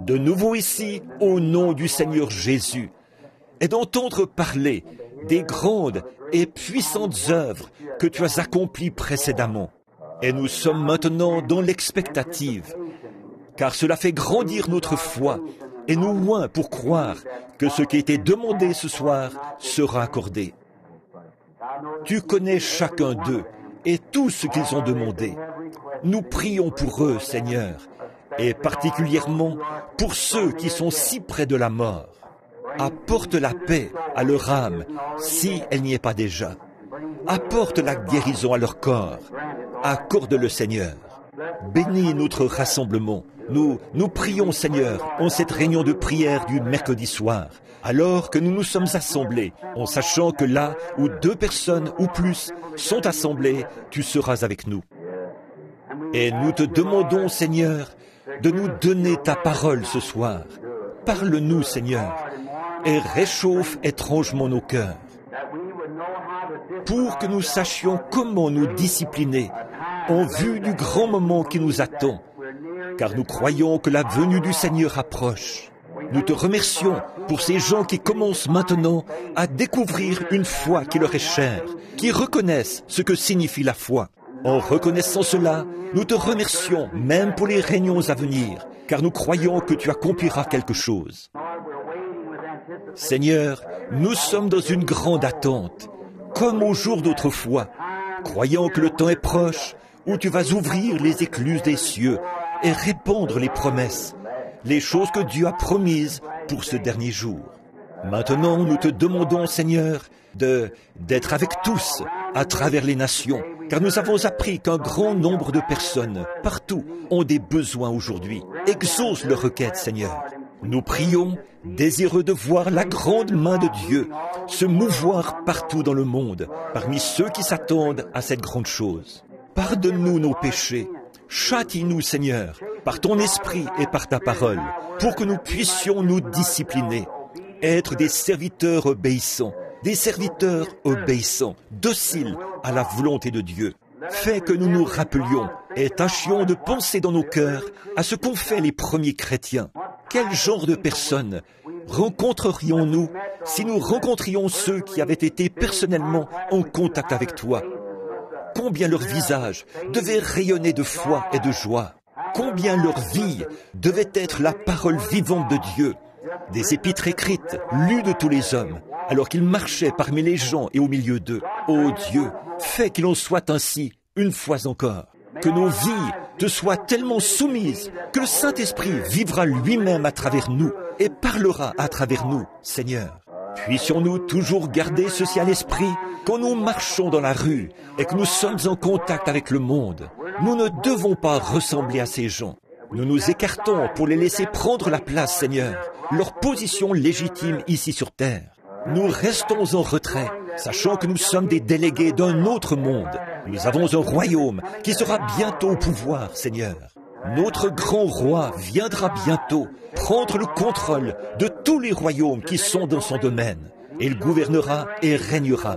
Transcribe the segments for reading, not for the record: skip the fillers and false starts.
de nouveau ici, au nom du Seigneur Jésus, et d'entendre parler des grandes et puissantes œuvres que tu as accomplies précédemment. Et nous sommes maintenant dans l'expectative, car cela fait grandir notre foi et nous oint pour croire que ce qui était demandé ce soir sera accordé. Tu connais chacun d'eux et tout ce qu'ils ont demandé. Nous prions pour eux, Seigneur, et particulièrement pour ceux qui sont si près de la mort. Apporte la paix à leur âme, si elle n'y est pas déjà. Apporte la guérison à leur corps. Accorde-le, Seigneur. Bénis notre rassemblement. Nous prions, Seigneur, en cette réunion de prière du mercredi soir, alors que nous nous sommes assemblés, en sachant que là où 2 personnes ou plus sont assemblées, tu seras avec nous. Et nous te demandons, Seigneur, de nous donner ta parole ce soir. Parle-nous, Seigneur, et réchauffe étrangement nos cœurs, pour que nous sachions comment nous discipliner en vue du grand moment qui nous attend, car nous croyons que la venue du Seigneur approche. Nous te remercions pour ces gens qui commencent maintenant à découvrir une foi qui leur est chère, qui reconnaissent ce que signifie la foi. En reconnaissant cela, nous te remercions même pour les réunions à venir, car nous croyons que tu accompliras quelque chose. Seigneur, nous sommes dans une grande attente, comme au jour d'autrefois, croyant que le temps est proche, où tu vas ouvrir les écluses des cieux et répandre les promesses, les choses que Dieu a promises pour ce dernier jour. Maintenant, nous te demandons, Seigneur, d'être avec tous à travers les nations, car nous avons appris qu'un grand nombre de personnes, partout, ont des besoins aujourd'hui. Exauce leurs requêtes, Seigneur. Nous prions, désireux de voir la grande main de Dieu se mouvoir partout dans le monde, parmi ceux qui s'attendent à cette grande chose. Pardonne-nous nos péchés. Châtie-nous, Seigneur, par ton esprit et par ta parole, pour que nous puissions nous discipliner, être des serviteurs obéissants, dociles à la volonté de Dieu. Fais que nous nous rappelions et tâchions de penser dans nos cœurs à ce qu'ont fait les premiers chrétiens. Quel genre de personnes rencontrerions-nous si nous rencontrions ceux qui avaient été personnellement en contact avec toi? Combien leur visage devait rayonner de foi et de joie. Combien leur vie devait être la parole vivante de Dieu. Des épîtres écrites, lues de tous les hommes, alors qu'ils marchaient parmi les gens et au milieu d'eux. Ô Dieu, fais qu'il en soit ainsi une fois encore. Que nos vies te soient tellement soumises que le Saint-Esprit vivra lui-même à travers nous et parlera à travers nous, Seigneur. Puissions-nous toujours garder ceci à l'esprit quand nous marchons dans la rue et que nous sommes en contact avec le monde. Nous ne devons pas ressembler à ces gens. Nous nous écartons pour les laisser prendre la place, Seigneur, leur position légitime ici sur terre. Nous restons en retrait, sachant que nous sommes des délégués d'un autre monde. Nous avons un royaume qui sera bientôt au pouvoir, Seigneur. Notre grand roi viendra bientôt prendre le contrôle de tous les royaumes qui sont dans son domaine. Il gouvernera et régnera.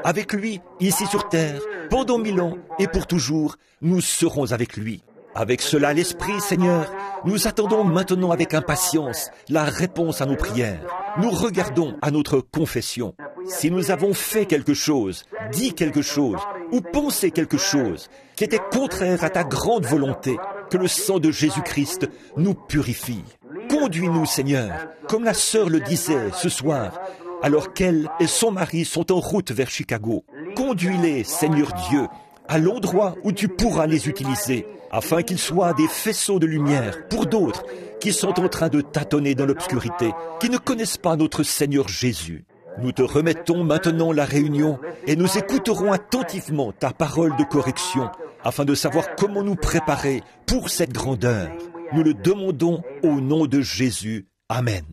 Avec lui, ici sur terre, pendant 1000 ans et pour toujours, nous serons avec lui. Avec cela à l'esprit, Seigneur, nous attendons maintenant avec impatience la réponse à nos prières. Nous regardons à notre confession. Si nous avons fait quelque chose, dit quelque chose ou pensé quelque chose qui était contraire à ta grande volonté, que le sang de Jésus-Christ nous purifie. Conduis-nous, Seigneur, comme la sœur le disait ce soir, alors qu'elle et son mari sont en route vers Chicago. Conduis-les, Seigneur Dieu, à l'endroit où tu pourras les utiliser, afin qu'ils soient des faisceaux de lumière pour d'autres qui sont en train de tâtonner dans l'obscurité, qui ne connaissent pas notre Seigneur Jésus. Nous te remettons maintenant la réunion et nous écouterons attentivement ta parole de correction, afin de savoir comment nous préparer pour cette grande heure. Nous le demandons au nom de Jésus. Amen.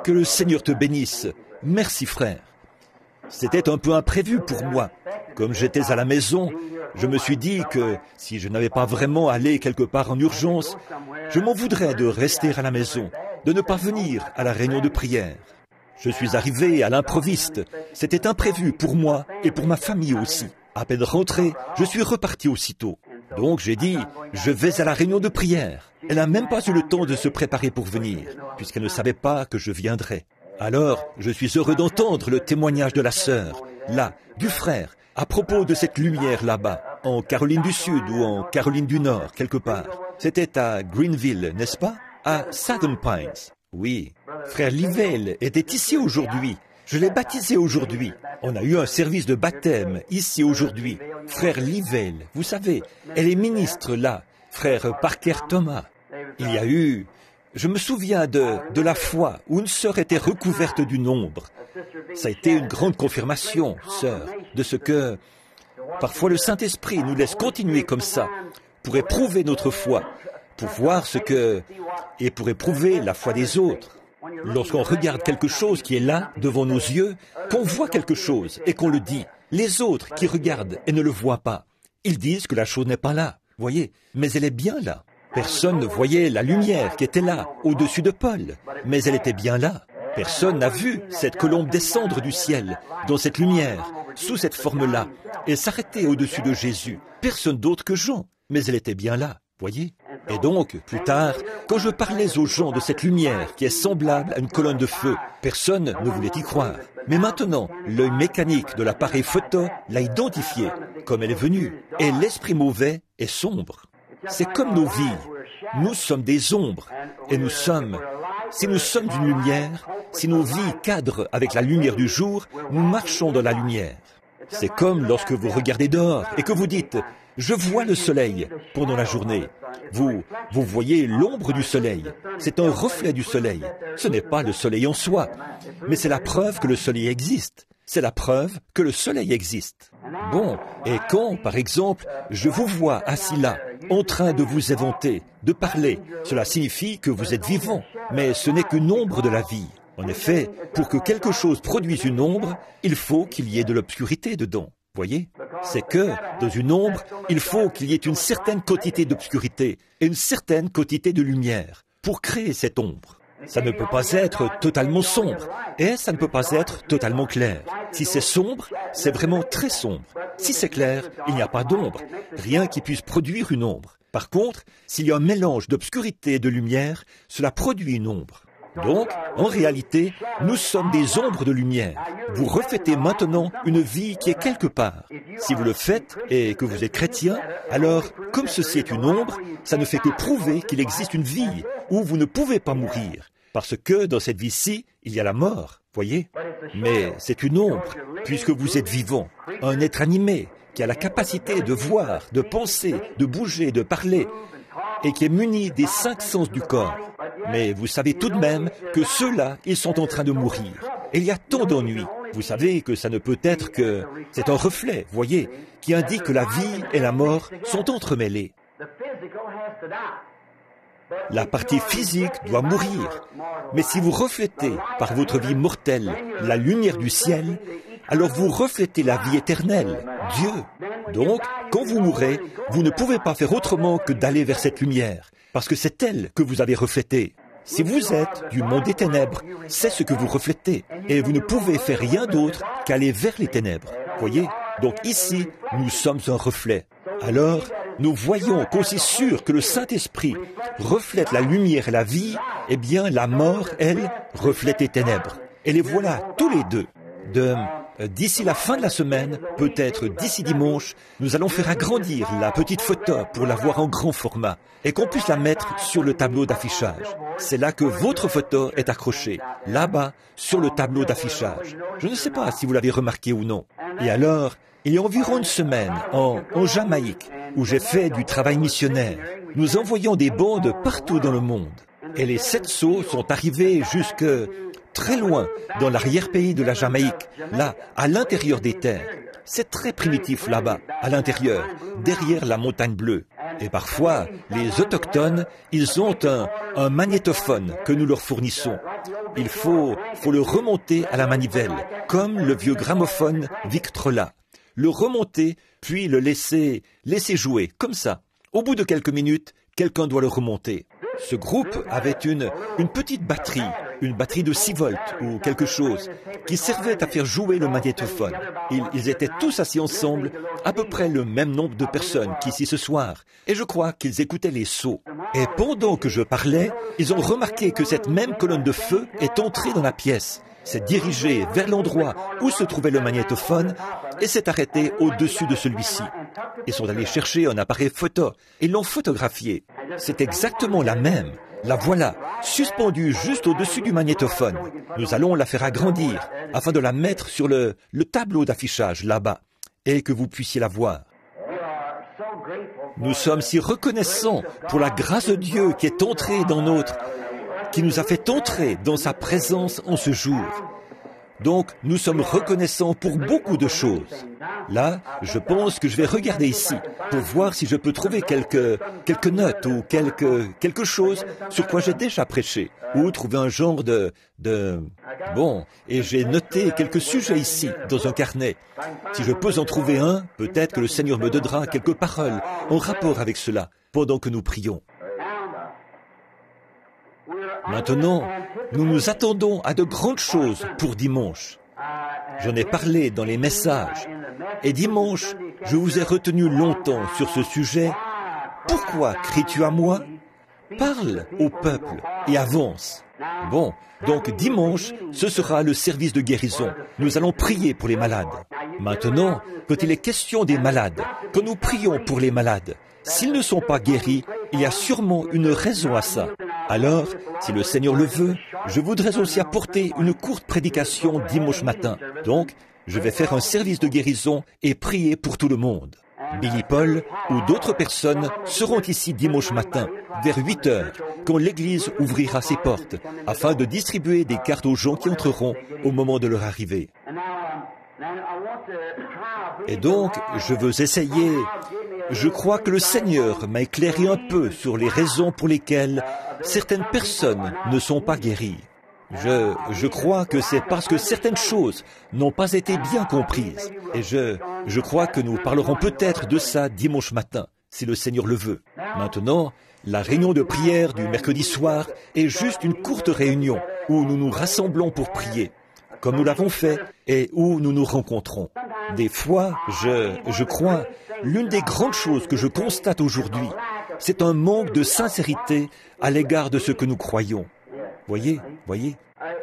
Que le Seigneur te bénisse. Merci, frère. C'était un peu imprévu pour moi. Comme j'étais à la maison, je me suis dit que si je n'avais pas vraiment allé quelque part en urgence, je m'en voudrais de rester à la maison, de ne pas venir à la réunion de prière. Je suis arrivé à l'improviste. C'était imprévu pour moi et pour ma famille aussi. À peine rentré, je suis reparti aussitôt. Donc j'ai dit, je vais à la réunion de prière. Elle n'a même pas eu le temps de se préparer pour venir, puisqu'elle ne savait pas que je viendrais. Alors, je suis heureux d'entendre le témoignage de la sœur, là, du frère, à propos de cette lumière là-bas, en Caroline du Sud ou en Caroline du Nord, quelque part. C'était à Greenville, n'est-ce pas? À Southern Pines. Oui. Frère Livelle était ici aujourd'hui. Je l'ai baptisé aujourd'hui. On a eu un service de baptême ici aujourd'hui. Frère Livelle, vous savez, elle est ministre là. Frère Parker Thomas. Il y a eu... Je me souviens de la fois où une sœur était recouverte du nombre. Ça a été une grande confirmation, sœur, de ce que... Parfois le Saint-Esprit nous laisse continuer comme ça, pour éprouver notre foi, pour voir ce que... et pour éprouver la foi des autres. Lorsqu'on regarde quelque chose qui est là, devant nos yeux, qu'on voit quelque chose et qu'on le dit, les autres qui regardent et ne le voient pas, ils disent que la chose n'est pas là, voyez, mais elle est bien là. Personne ne voyait la lumière qui était là, au-dessus de Paul, mais elle était bien là. Personne n'a vu cette colombe descendre du ciel, dans cette lumière, sous cette forme-là, et s'arrêter au-dessus de Jésus. Personne d'autre que Jean, mais elle était bien là, voyez. Et donc, plus tard, quand je parlais aux gens de cette lumière qui est semblable à une colonne de feu, personne ne voulait y croire. Mais maintenant, l'œil mécanique de l'appareil photo l'a identifiée, comme elle est venue, et l'esprit mauvais est sombre. C'est comme nos vies. Nous sommes des ombres, et si nous sommes d'une lumière, si nos vies cadrent avec la lumière du jour, nous marchons dans la lumière. C'est comme lorsque vous regardez dehors et que vous dites « Je vois le soleil » pendant la journée. Vous voyez l'ombre du soleil. C'est un reflet du soleil. Ce n'est pas le soleil en soi, mais c'est la preuve que le soleil existe. C'est la preuve que le soleil existe. Bon, et quand, par exemple, je vous vois assis là, en train de vous éventer, de parler, cela signifie que vous êtes vivant, mais ce n'est qu'une ombre de la vie. En effet, pour que quelque chose produise une ombre, il faut qu'il y ait de l'obscurité dedans. Voyez? C'est que, dans une ombre, il faut qu'il y ait une certaine quantité d'obscurité et une certaine quantité de lumière pour créer cette ombre. Ça ne peut pas être totalement sombre et ça ne peut pas être totalement clair. Si c'est sombre, c'est vraiment très sombre. Si c'est clair, il n'y a pas d'ombre, rien qui puisse produire une ombre. Par contre, s'il y a un mélange d'obscurité et de lumière, cela produit une ombre. Donc, en réalité, nous sommes des ombres de lumière. Vous reflétez maintenant une vie qui est quelque part. Si vous le faites et que vous êtes chrétien, alors, comme ceci est une ombre, ça ne fait que prouver qu'il existe une vie où vous ne pouvez pas mourir. Parce que dans cette vie-ci, il y a la mort, voyez? Mais c'est une ombre, puisque vous êtes vivant, un être animé, qui a la capacité de voir, de penser, de bouger, de parler, et qui est muni des 5 sens du corps. Mais vous savez tout de même que ceux-là, ils sont en train de mourir. Et il y a tant d'ennuis. Vous savez que ça ne peut être que... C'est un reflet, voyez, qui indique que la vie et la mort sont entremêlées. La partie physique doit mourir. Mais si vous reflétez par votre vie mortelle la lumière du ciel, alors vous reflétez la vie éternelle, Dieu. Donc, quand vous mourrez, vous ne pouvez pas faire autrement que d'aller vers cette lumière, parce que c'est elle que vous avez reflétée. Si vous êtes du monde des ténèbres, c'est ce que vous reflétez, et vous ne pouvez faire rien d'autre qu'aller vers les ténèbres. Voyez? Donc ici, nous sommes un reflet. Alors, nous voyons qu'aussi sûr que le Saint-Esprit reflète la lumière et la vie, eh bien la mort, elle, reflète les ténèbres. Et les voilà tous les deux. D'ici la fin de la semaine, peut-être d'ici dimanche, nous allons faire agrandir la petite photo pour la voir en grand format et qu'on puisse la mettre sur le tableau d'affichage. C'est là que votre photo est accrochée, là-bas, sur le tableau d'affichage. Je ne sais pas si vous l'avez remarqué ou non. Et alors, il y a environ une semaine, en Jamaïque, où j'ai fait du travail missionnaire, nous envoyons des bandes partout dans le monde. Et les 7 sceaux sont arrivés jusque très loin dans l'arrière-pays de la Jamaïque, là, à l'intérieur des terres. C'est très primitif là-bas, à l'intérieur, derrière la montagne bleue. Et parfois, les autochtones, ils ont un magnétophone que nous leur fournissons. Il faut le remonter à la manivelle, comme le vieux gramophone Victrola. Le remonter, puis le laisser jouer, comme ça. Au bout de quelques minutes, quelqu'un doit le remonter. Ce groupe avait une petite batterie une batterie de 6 volts ou quelque chose, qui servait à faire jouer le magnétophone. Ils étaient tous assis ensemble, à peu près le même nombre de personnes qu'ici ce soir, et je crois qu'ils écoutaient les sauts. Et pendant que je parlais, ils ont remarqué que cette même colonne de feu est entrée dans la pièce, s'est dirigée vers l'endroit où se trouvait le magnétophone et s'est arrêtée au-dessus de celui-ci. Ils sont allés chercher un appareil photo et l'ont photographié. C'est exactement la même. La voilà, suspendue juste au-dessus du magnétophone. Nous allons la faire agrandir afin de la mettre sur le tableau d'affichage là-bas et que vous puissiez la voir. Nous sommes si reconnaissants pour la grâce de Dieu qui est entrée dans qui nous a fait entrer dans sa présence en ce jour. Donc, nous sommes reconnaissants pour beaucoup de choses. Là, je pense que je vais regarder ici pour voir si je peux trouver quelques notes ou quelque chose sur quoi j'ai déjà prêché ou trouver un genre Bon, et j'ai noté quelques sujets ici dans un carnet. Si je peux en trouver un, peut-être que le Seigneur me donnera quelques paroles en rapport avec cela pendant que nous prions. Maintenant, nous nous attendons à de grandes choses pour dimanche. J'en ai parlé dans les messages. Et dimanche, je vous ai retenu longtemps sur ce sujet. Pourquoi cries-tu à moi? Parle au peuple et avance. Bon, donc dimanche, ce sera le service de guérison. Nous allons prier pour les malades. Maintenant, quand il est question des malades, quand nous prions pour les malades, s'ils ne sont pas guéris, il y a sûrement une raison à ça. Alors, si le Seigneur le veut, je voudrais aussi apporter une courte prédication dimanche matin. Donc, je vais faire un service de guérison et prier pour tout le monde. Billy Paul ou d'autres personnes seront ici dimanche matin, vers 8 heures, quand l'Église ouvrira ses portes, afin de distribuer des cartes aux gens qui entreront au moment de leur arrivée. Et donc, je veux essayer. Je crois que le Seigneur m'a éclairé un peu sur les raisons pour lesquelles certaines personnes ne sont pas guéries. Je crois que c'est parce que certaines choses n'ont pas été bien comprises. Et je crois que nous parlerons peut-être de ça dimanche matin, si le Seigneur le veut. Maintenant, la réunion de prière du mercredi soir est juste une courte réunion où nous nous rassemblons pour prier, comme nous l'avons fait et où nous nous rencontrons. Des fois, je crois, l'une des grandes choses que je constate aujourd'hui, c'est un manque de sincérité à l'égard de ce que nous croyons. Voyez.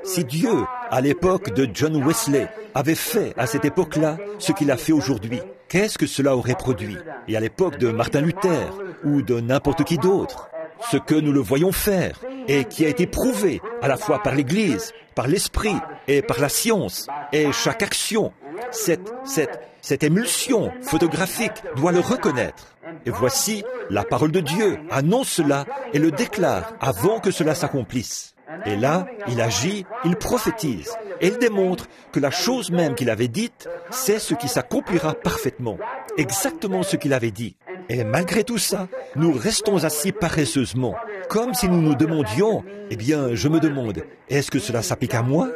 Si Dieu, à l'époque de John Wesley, avait fait à cette époque-là ce qu'il a fait aujourd'hui, qu'est-ce que cela aurait produit? Et à l'époque de Martin Luther ou de n'importe qui d'autre, ce que nous le voyons faire et qui a été prouvé à la fois par l'Église, par l'Esprit et par la science, et chaque action, cette émulsion photographique doit le reconnaître. Et voici, la parole de Dieu annonce cela et le déclare avant que cela s'accomplisse. Et là, il agit, il prophétise, et il démontre que la chose même qu'il avait dite, c'est ce qui s'accomplira parfaitement, exactement ce qu'il avait dit. Et malgré tout ça, nous restons assis paresseusement, comme si nous nous demandions, je me demande, est-ce que cela s'applique à moi?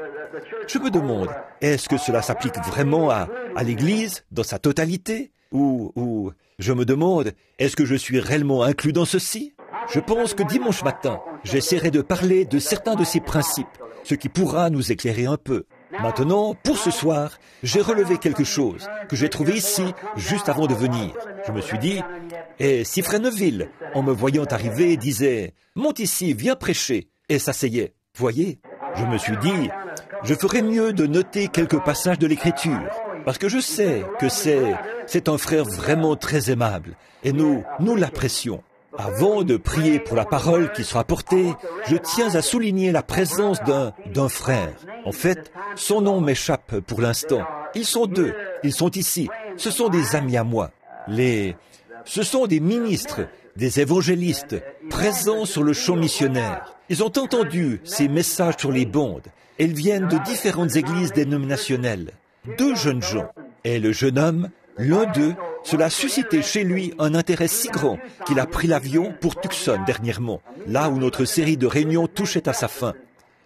Je me demande, est-ce que cela s'applique vraiment à l'Église, dans sa totalité? Ou je me demande, est-ce que je suis réellement inclus dans ceci? Je pense que dimanche matin, j'essaierai de parler de certains de ces principes, ce qui pourra nous éclairer un peu. Maintenant, pour ce soir, j'ai relevé quelque chose que j'ai trouvé ici juste avant de venir. Je me suis dit, et si Frère Neville, en me voyant arriver, disait « Monte ici, viens prêcher » et s'asseyait. Voyez, je me suis dit, je ferais mieux de noter quelques passages de l'Écriture, parce que je sais que c'est un frère vraiment très aimable, et nous l'apprécions. Avant de prier pour la parole qui sera portée, je tiens à souligner la présence d'un frère. En fait, son nom m'échappe pour l'instant. Ils sont 2, ils sont ici. Ce sont des amis à moi. Ce sont des ministres, des évangélistes, présents sur le champ missionnaire. Ils ont entendu ces messages sur les bandes. Ils viennent de différentes églises dénominationnelles. 2 jeunes gens. Et le jeune homme, l'un d'eux, cela a suscité chez lui un intérêt si grand qu'il a pris l'avion pour Tucson dernièrement, là où notre série de réunions touchait à sa fin.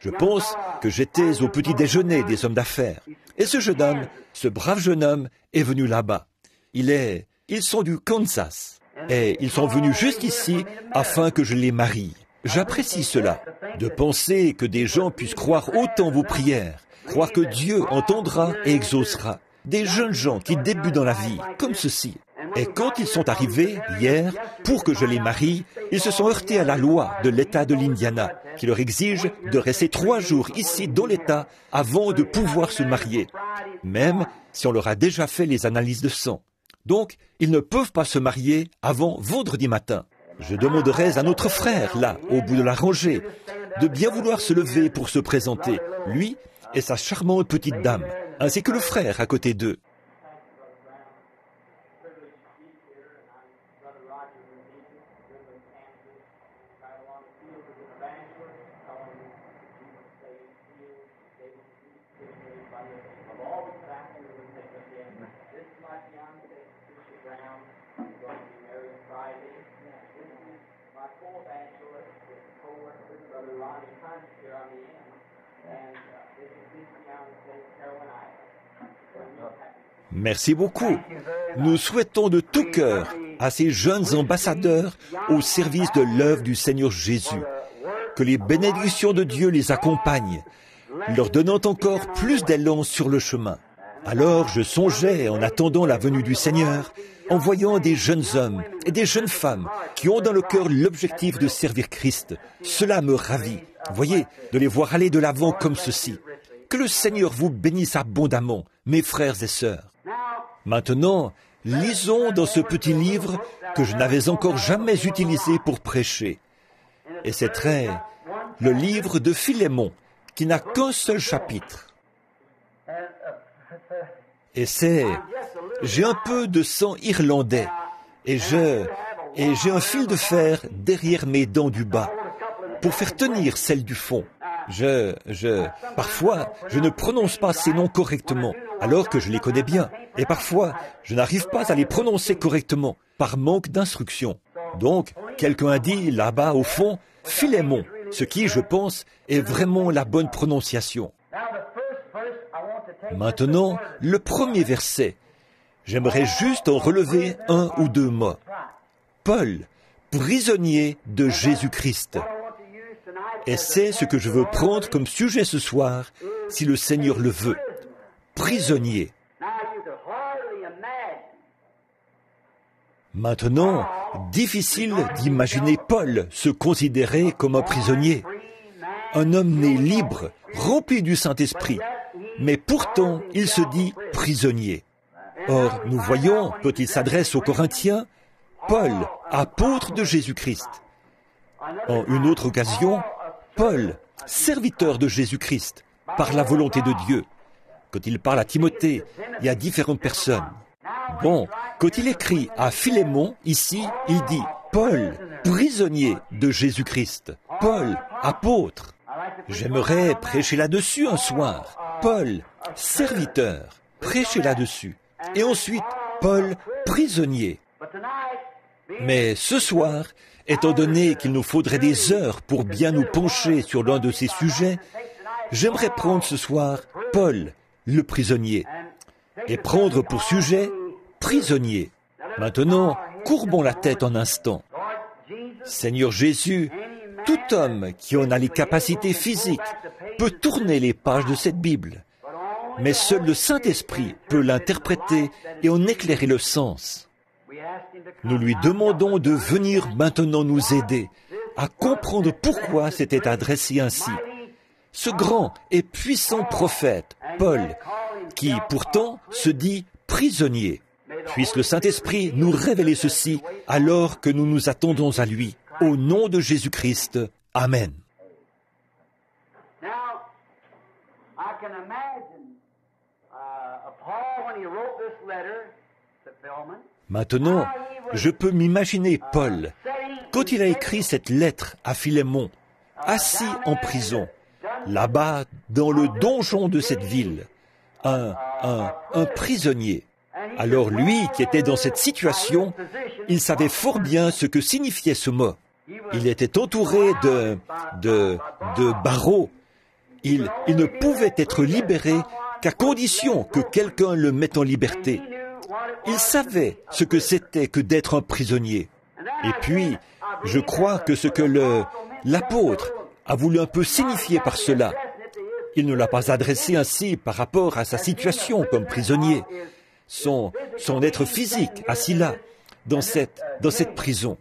Je pense que j'étais au petit déjeuner des hommes d'affaires. Et ce jeune homme, ce brave jeune homme, est venu là-bas. Ils sont du Kansas. Et ils sont venus jusqu'ici afin que je les marie. J'apprécie cela, de penser que des gens puissent croire autant vos prières, croire que Dieu entendra et exaucera. Des jeunes gens qui débutent dans la vie, comme ceci. Et quand ils sont arrivés, hier, pour que je les marie, ils se sont heurtés à la loi de l'État de l'Indiana, qui leur exige de rester 3 jours ici dans l'État avant de pouvoir se marier, même si on leur a déjà fait les analyses de sang. Donc, ils ne peuvent pas se marier avant vendredi matin. Je demanderais à notre frère, là, au bout de la rangée, de bien vouloir se lever pour se présenter, lui et sa charmante petite dame, ainsi que le frère à côté d'eux. Merci beaucoup. Nous souhaitons de tout cœur à ces jeunes ambassadeurs au service de l'œuvre du Seigneur Jésus, que les bénédictions de Dieu les accompagnent, leur donnant encore plus d'élan sur le chemin. Alors je songeais, en attendant la venue du Seigneur, en voyant des jeunes hommes et des jeunes femmes qui ont dans le cœur l'objectif de servir Christ. Cela me ravit, voyez, de les voir aller de l'avant comme ceci. Que le Seigneur vous bénisse abondamment, mes frères et sœurs. Maintenant, lisons dans ce petit livre que je n'avais encore jamais utilisé pour prêcher. Et c'est le livre de Philémon, qui n'a qu'un seul chapitre. Et j'ai un peu de sang irlandais, et j'ai un fil de fer derrière mes dents du bas, pour faire tenir celle du fond. Parfois, je ne prononce pas ces noms correctement, alors que je les connais bien. Et parfois, je n'arrive pas à les prononcer correctement, par manque d'instruction. Donc, quelqu'un a dit, là-bas au fond, Philémon, ce qui, je pense, est vraiment la bonne prononciation. Maintenant, le premier verset. J'aimerais juste en relever 1 ou 2 mots. Paul, prisonnier de Jésus-Christ. Et c'est ce que je veux prendre comme sujet ce soir, si le Seigneur le veut. Prisonnier. Maintenant, difficile d'imaginer Paul se considérer comme un prisonnier. Un homme né libre, rempli du Saint-Esprit, mais pourtant il se dit prisonnier. Or, nous voyons, quand il s'adresse aux Corinthiens, Paul, apôtre de Jésus-Christ. En une autre occasion, Paul, serviteur de Jésus-Christ, par la volonté de Dieu. Quand il parle à Timothée, il y a différentes personnes. Bon, quand il écrit à Philémon, ici, il dit Paul, prisonnier de Jésus-Christ. Paul, apôtre. J'aimerais prêcher là-dessus un soir. Paul, serviteur, prêcher là-dessus. Et ensuite, Paul, prisonnier. Mais ce soir, étant donné qu'il nous faudrait des heures pour bien nous pencher sur l'un de ces sujets, j'aimerais prendre ce soir Paul, le prisonnier, et prendre pour sujet prisonnier. Maintenant, courbons la tête un instant. Seigneur Jésus, tout homme qui en a les capacités physiques peut tourner les pages de cette Bible, mais seul le Saint-Esprit peut l'interpréter et en éclairer le sens. Nous lui demandons de venir maintenant nous aider à comprendre pourquoi c'était adressé ainsi. Ce grand et puissant prophète, Paul, qui pourtant se dit prisonnier. Puisse le Saint-Esprit nous révéler ceci alors que nous nous attendons à lui. Au nom de Jésus-Christ. Amen. Maintenant, je peux m'imaginer Paul, quand il a écrit cette lettre à Philémon, assis en prison, là-bas dans le donjon de cette ville, un prisonnier. Alors lui, qui était dans cette situation, il savait fort bien ce que signifiait ce mot. Il était entouré de barreaux. Il ne pouvait être libéré qu'à condition que quelqu'un le mette en liberté. Il savait ce que c'était que d'être un prisonnier. Et puis, je crois que ce que l'apôtre a voulu un peu signifier par cela. Il ne l'a pas adressé ainsi par rapport à sa situation comme prisonnier, son être physique assis là, dans cette prison.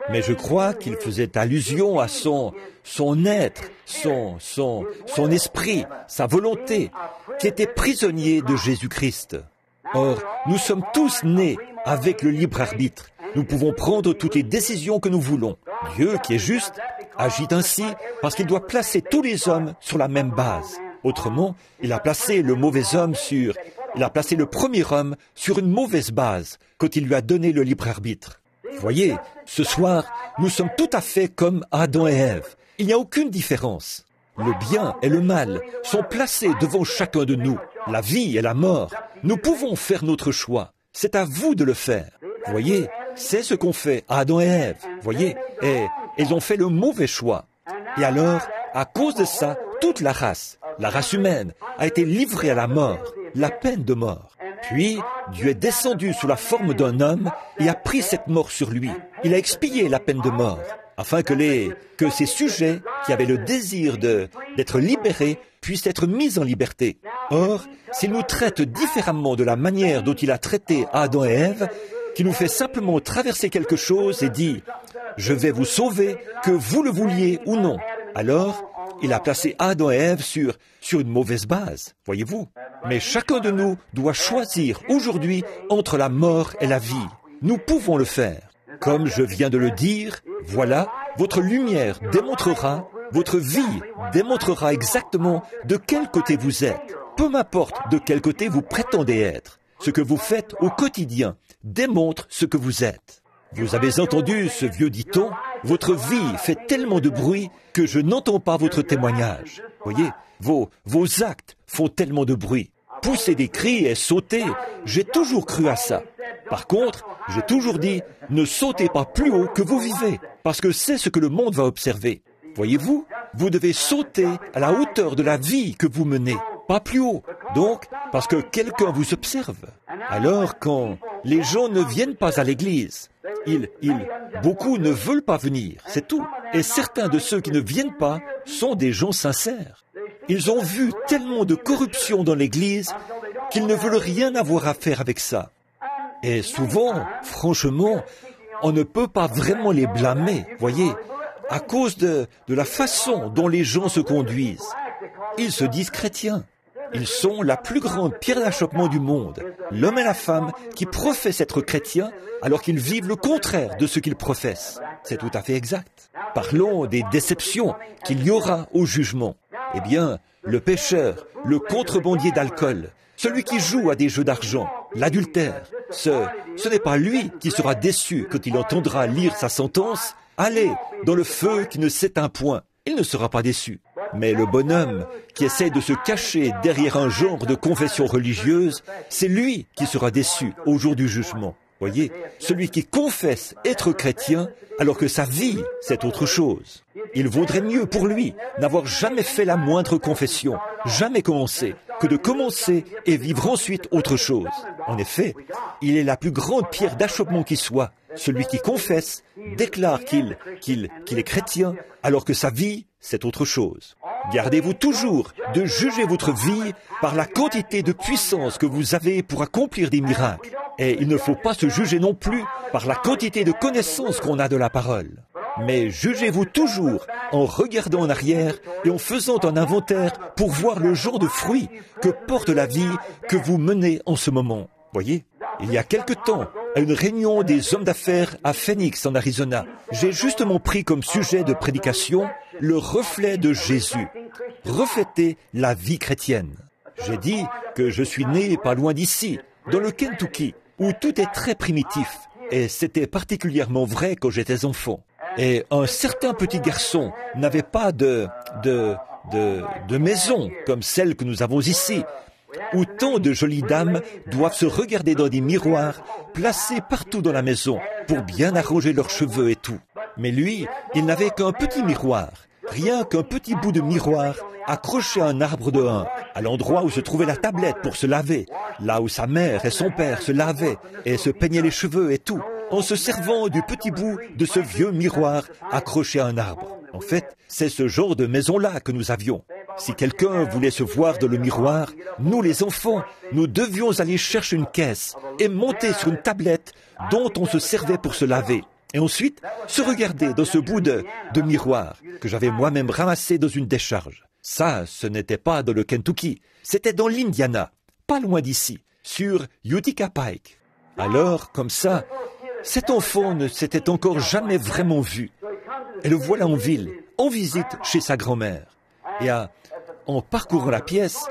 Mais je crois qu'il faisait allusion à son être, son esprit, sa volonté, qui était prisonnier de Jésus-Christ. Or, nous sommes tous nés avec le libre arbitre. Nous pouvons prendre toutes les décisions que nous voulons. Dieu, qui est juste, agit ainsi parce qu'il doit placer tous les hommes sur la même base. Autrement, il a placé le premier homme sur une mauvaise base quand il lui a donné le libre arbitre. Voyez, ce soir, nous sommes tout à fait comme Adam et Ève. Il n'y a aucune différence. Le bien et le mal sont placés devant chacun de nous. La vie et la mort. Nous pouvons faire notre choix. C'est à vous de le faire. Voyez, c'est ce qu'ont fait Adam et Ève. Voyez, et ils ont fait le mauvais choix. Et alors, à cause de ça, toute la race humaine, a été livrée à la mort, la peine de mort. Puis, Dieu est descendu sous la forme d'un homme et a pris cette mort sur lui. Il a expié la peine de mort, afin que ces sujets qui avaient le désir d'être libérés puissent être mis en liberté. Or, s'il nous traite différemment de la manière dont il a traité Adam et Ève, qui nous fait simplement traverser quelque chose et dit « Je vais vous sauver, que vous le vouliez ou non », alors il a placé Adam et Ève sur une mauvaise base, voyez-vous. Mais chacun de nous doit choisir aujourd'hui entre la mort et la vie. Nous pouvons le faire. Comme je viens de le dire, voilà, votre lumière démontrera, votre vie démontrera exactement de quel côté vous êtes. Peu m'importe de quel côté vous prétendez être. Ce que vous faites au quotidien démontre ce que vous êtes. Vous avez entendu ce vieux dicton, « Votre vie fait tellement de bruit que je n'entends pas votre témoignage. » Voyez, vos actes font tellement de bruit. Pousser des cris et sauter, j'ai toujours cru à ça. Par contre, j'ai toujours dit, ne sautez pas plus haut que vous vivez, parce que c'est ce que le monde va observer. Voyez-vous, vous devez sauter à la hauteur de la vie que vous menez, pas plus haut. Donc, parce que quelqu'un vous observe. Alors, quand les gens ne viennent pas à l'église, beaucoup ne veulent pas venir, c'est tout. Et certains de ceux qui ne viennent pas sont des gens sincères. Ils ont vu tellement de corruption dans l'église qu'ils ne veulent rien avoir à faire avec ça. Et souvent, franchement, on ne peut pas vraiment les blâmer, voyez, à cause de la façon dont les gens se conduisent. Ils se disent chrétiens. Ils sont la plus grande pierre d'achoppement du monde, l'homme et la femme qui professent être chrétiens alors qu'ils vivent le contraire de ce qu'ils professent. C'est tout à fait exact. Parlons des déceptions qu'il y aura au jugement. Eh bien, le pécheur, le contrebandier d'alcool, celui qui joue à des jeux d'argent, l'adultère, ce n'est pas lui qui sera déçu quand il entendra lire sa sentence. Allez dans le feu qui ne s'éteint point. Il ne sera pas déçu. Mais le bonhomme qui essaie de se cacher derrière un genre de confession religieuse, c'est lui qui sera déçu au jour du jugement. Voyez, celui qui confesse être chrétien alors que sa vie, c'est autre chose. Il vaudrait mieux pour lui n'avoir jamais fait la moindre confession, jamais commencé, que de commencer et vivre ensuite autre chose. En effet, il est la plus grande pierre d'achoppement qui soit. Celui qui confesse déclare qu'il est chrétien alors que sa vie, c'est autre chose. Gardez-vous toujours de juger votre vie par la quantité de puissance que vous avez pour accomplir des miracles. Et il ne faut pas se juger non plus par la quantité de connaissances qu'on a de la parole. Mais jugez-vous toujours en regardant en arrière et en faisant un inventaire pour voir le genre de fruits que porte la vie que vous menez en ce moment. Voyez, il y a quelque temps, à une réunion des hommes d'affaires à Phoenix, en Arizona, j'ai justement pris comme sujet de prédication le reflet de Jésus, refléter la vie chrétienne. J'ai dit que je suis né pas loin d'ici, dans le Kentucky, où tout est très primitif, et c'était particulièrement vrai quand j'étais enfant. Et un certain petit garçon n'avait pas de maison comme celle que nous avons ici, où tant de jolies dames doivent se regarder dans des miroirs placés partout dans la maison pour bien arranger leurs cheveux et tout. Mais lui, il n'avait qu'un petit miroir, rien qu'un petit bout de miroir accroché à un arbre de hun, à l'endroit où se trouvait la tablette pour se laver, là où sa mère et son père se lavaient et se peignaient les cheveux et tout. en se servant du petit bout de ce vieux miroir accroché à un arbre. En fait, c'est ce genre de maison-là que nous avions. Si quelqu'un voulait se voir dans le miroir, nous les enfants, nous devions aller chercher une caisse et monter sur une tablette dont on se servait pour se laver. Et ensuite, se regarder dans ce bout de miroir que j'avais moi-même ramassé dans une décharge. Ça, ce n'était pas dans le Kentucky, c'était dans l'Indiana, pas loin d'ici, sur Utica Pike. Alors, comme ça, cet enfant ne s'était encore jamais vraiment vu. Et le voilà en ville, en visite chez sa grand-mère. Et en parcourant la pièce,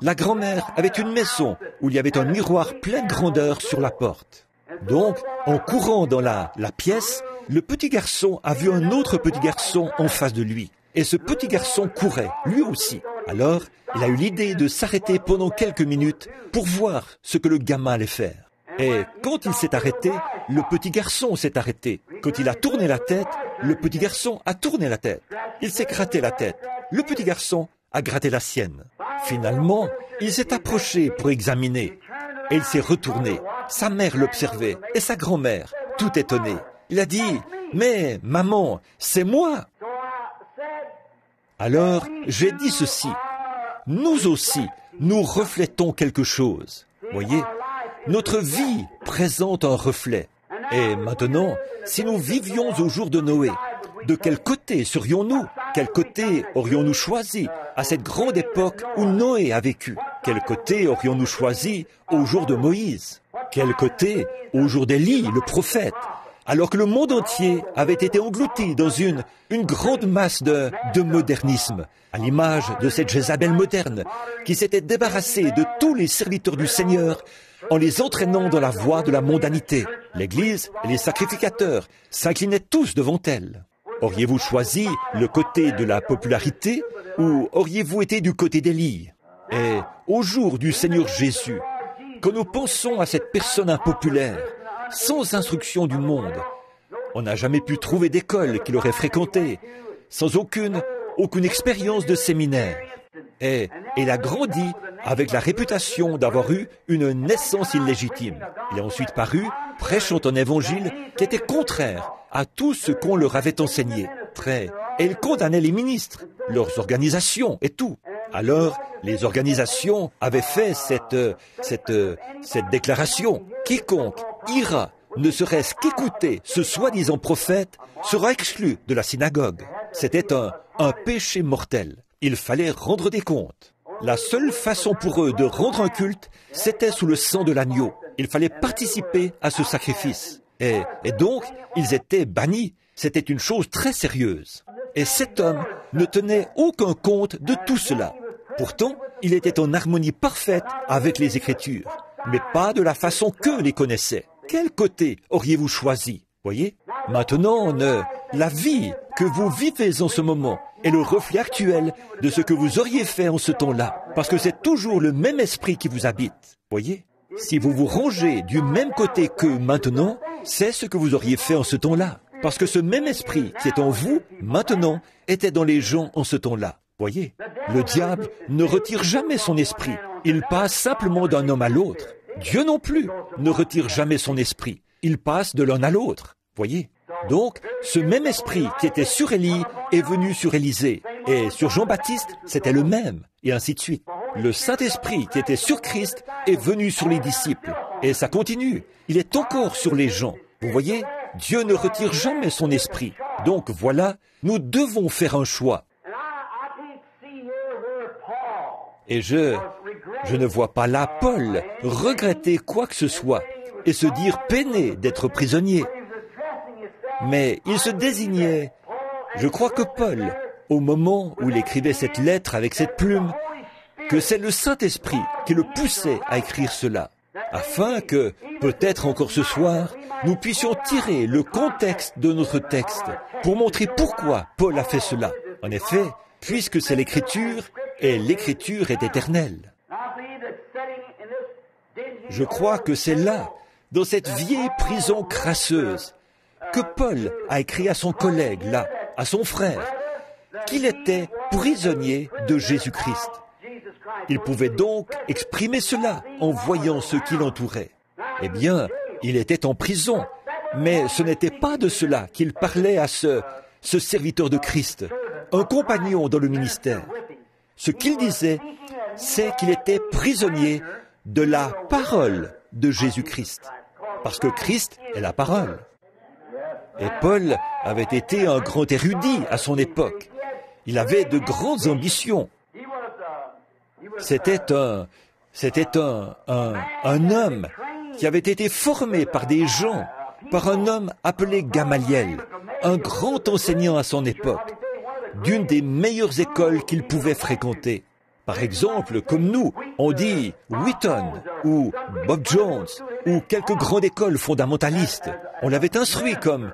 la grand-mère avait une maison où il y avait un miroir plein de grandeur sur la porte. Donc, en courant dans la pièce, le petit garçon a vu un autre petit garçon en face de lui. Et ce petit garçon courait, lui aussi. Alors, il a eu l'idée de s'arrêter pendant quelques minutes pour voir ce que le gamin allait faire. Et quand il s'est arrêté, le petit garçon s'est arrêté. Quand il a tourné la tête, le petit garçon a tourné la tête. Il s'est gratté la tête. Le petit garçon a gratté la sienne. Finalement, il s'est approché pour examiner. Et il s'est retourné. Sa mère l'observait et sa grand-mère, tout étonnée. Il a dit, « Mais, maman, c'est moi !» Alors, j'ai dit ceci. Nous aussi, nous reflétons quelque chose. Voyez, notre vie présente un reflet. Et maintenant, si nous vivions au jour de Noé, de quel côté serions-nous? Quel côté aurions-nous choisi à cette grande époque où Noé a vécu? Quel côté aurions-nous choisi au jour de Moïse? Quel côté au jour d'Élie, le prophète? Alors que le monde entier avait été englouti dans une grande masse de modernisme, à l'image de cette Jézabel moderne, qui s'était débarrassée de tous les serviteurs du Seigneur en les entraînant dans la voie de la mondanité. L'Église et les sacrificateurs s'inclinaient tous devant elle. Auriez-vous choisi le côté de la popularité ou auriez-vous été du côté d'Élie? Et au jour du Seigneur Jésus, quand nous pensons à cette personne impopulaire, sans instruction du monde, on n'a jamais pu trouver d'école qu'il aurait fréquentée, sans aucune expérience de séminaire. Et il a grandi avec la réputation d'avoir eu une naissance illégitime. Il a ensuite paru prêchant un évangile qui était contraire à tout ce qu'on leur avait enseigné. Et il condamnait les ministres, leurs organisations et tout. Alors, les organisations avaient fait cette déclaration. Quiconque ira, ne serait-ce qu'écouter ce soi-disant prophète, sera exclu de la synagogue. C'était un péché mortel. Il fallait rendre des comptes. La seule façon pour eux de rendre un culte, c'était sous le sang de l'agneau. Il fallait participer à ce sacrifice. Et donc, ils étaient bannis. C'était une chose très sérieuse. Et cet homme ne tenait aucun compte de tout cela. Pourtant, il était en harmonie parfaite avec les Écritures, mais pas de la façon qu'eux les connaissaient. Quel côté auriez-vous choisi? Voyez? Maintenant, la vie que vous vivez en ce moment est le reflet actuel de ce que vous auriez fait en ce temps-là, parce que c'est toujours le même esprit qui vous habite. Voyez? Si vous vous rangez du même côté qu'eux maintenant, c'est ce que vous auriez fait en ce temps-là, parce que ce même esprit qui est en vous maintenant était dans les gens en ce temps-là. Voyez? Le diable ne retire jamais son esprit. Il passe simplement d'un homme à l'autre. Dieu non plus ne retire jamais son esprit. Il passe de l'un à l'autre. Voyez? Donc, ce même esprit qui était sur Élie est venu sur Élisée. Et sur Jean-Baptiste, c'était le même. Et ainsi de suite. Le Saint-Esprit qui était sur Christ est venu sur les disciples. Et ça continue. Il est encore sur les gens. Vous voyez? Dieu ne retire jamais son esprit. Donc voilà, nous devons faire un choix. Et je ne vois pas là Paul regretter quoi que ce soit et se dire peiné d'être prisonnier. Mais il se désignait, je crois que Paul, au moment où il écrivait cette lettre avec cette plume, que c'est le Saint-Esprit qui le poussait à écrire cela, afin que, peut-être encore ce soir, nous puissions tirer le contexte de notre texte pour montrer pourquoi Paul a fait cela. En effet, puisque c'est l'Écriture, et l'Écriture est éternelle. Je crois que c'est là, dans cette vieille prison crasseuse, que Paul a écrit à son collègue, là, à son frère, qu'il était prisonnier de Jésus-Christ. Il pouvait donc exprimer cela en voyant ce qui l'entourait. Eh bien, il était en prison, Mais ce n'était pas de cela qu'il parlait à ce serviteur de Christ, un compagnon dans le ministère. Ce qu'il disait, c'est qu'il était prisonnier de la parole de Jésus-Christ, parce que Christ est la parole. Et Paul avait été un grand érudit à son époque. Il avait de grandes ambitions. C'était un homme qui avait été formé par des gens, par un homme appelé Gamaliel, un grand enseignant à son époque, d'une des meilleures écoles qu'il pouvait fréquenter. Par exemple, comme nous, on dit Wheaton ou Bob Jones ou quelques grandes écoles fondamentalistes. On l'avait instruit comme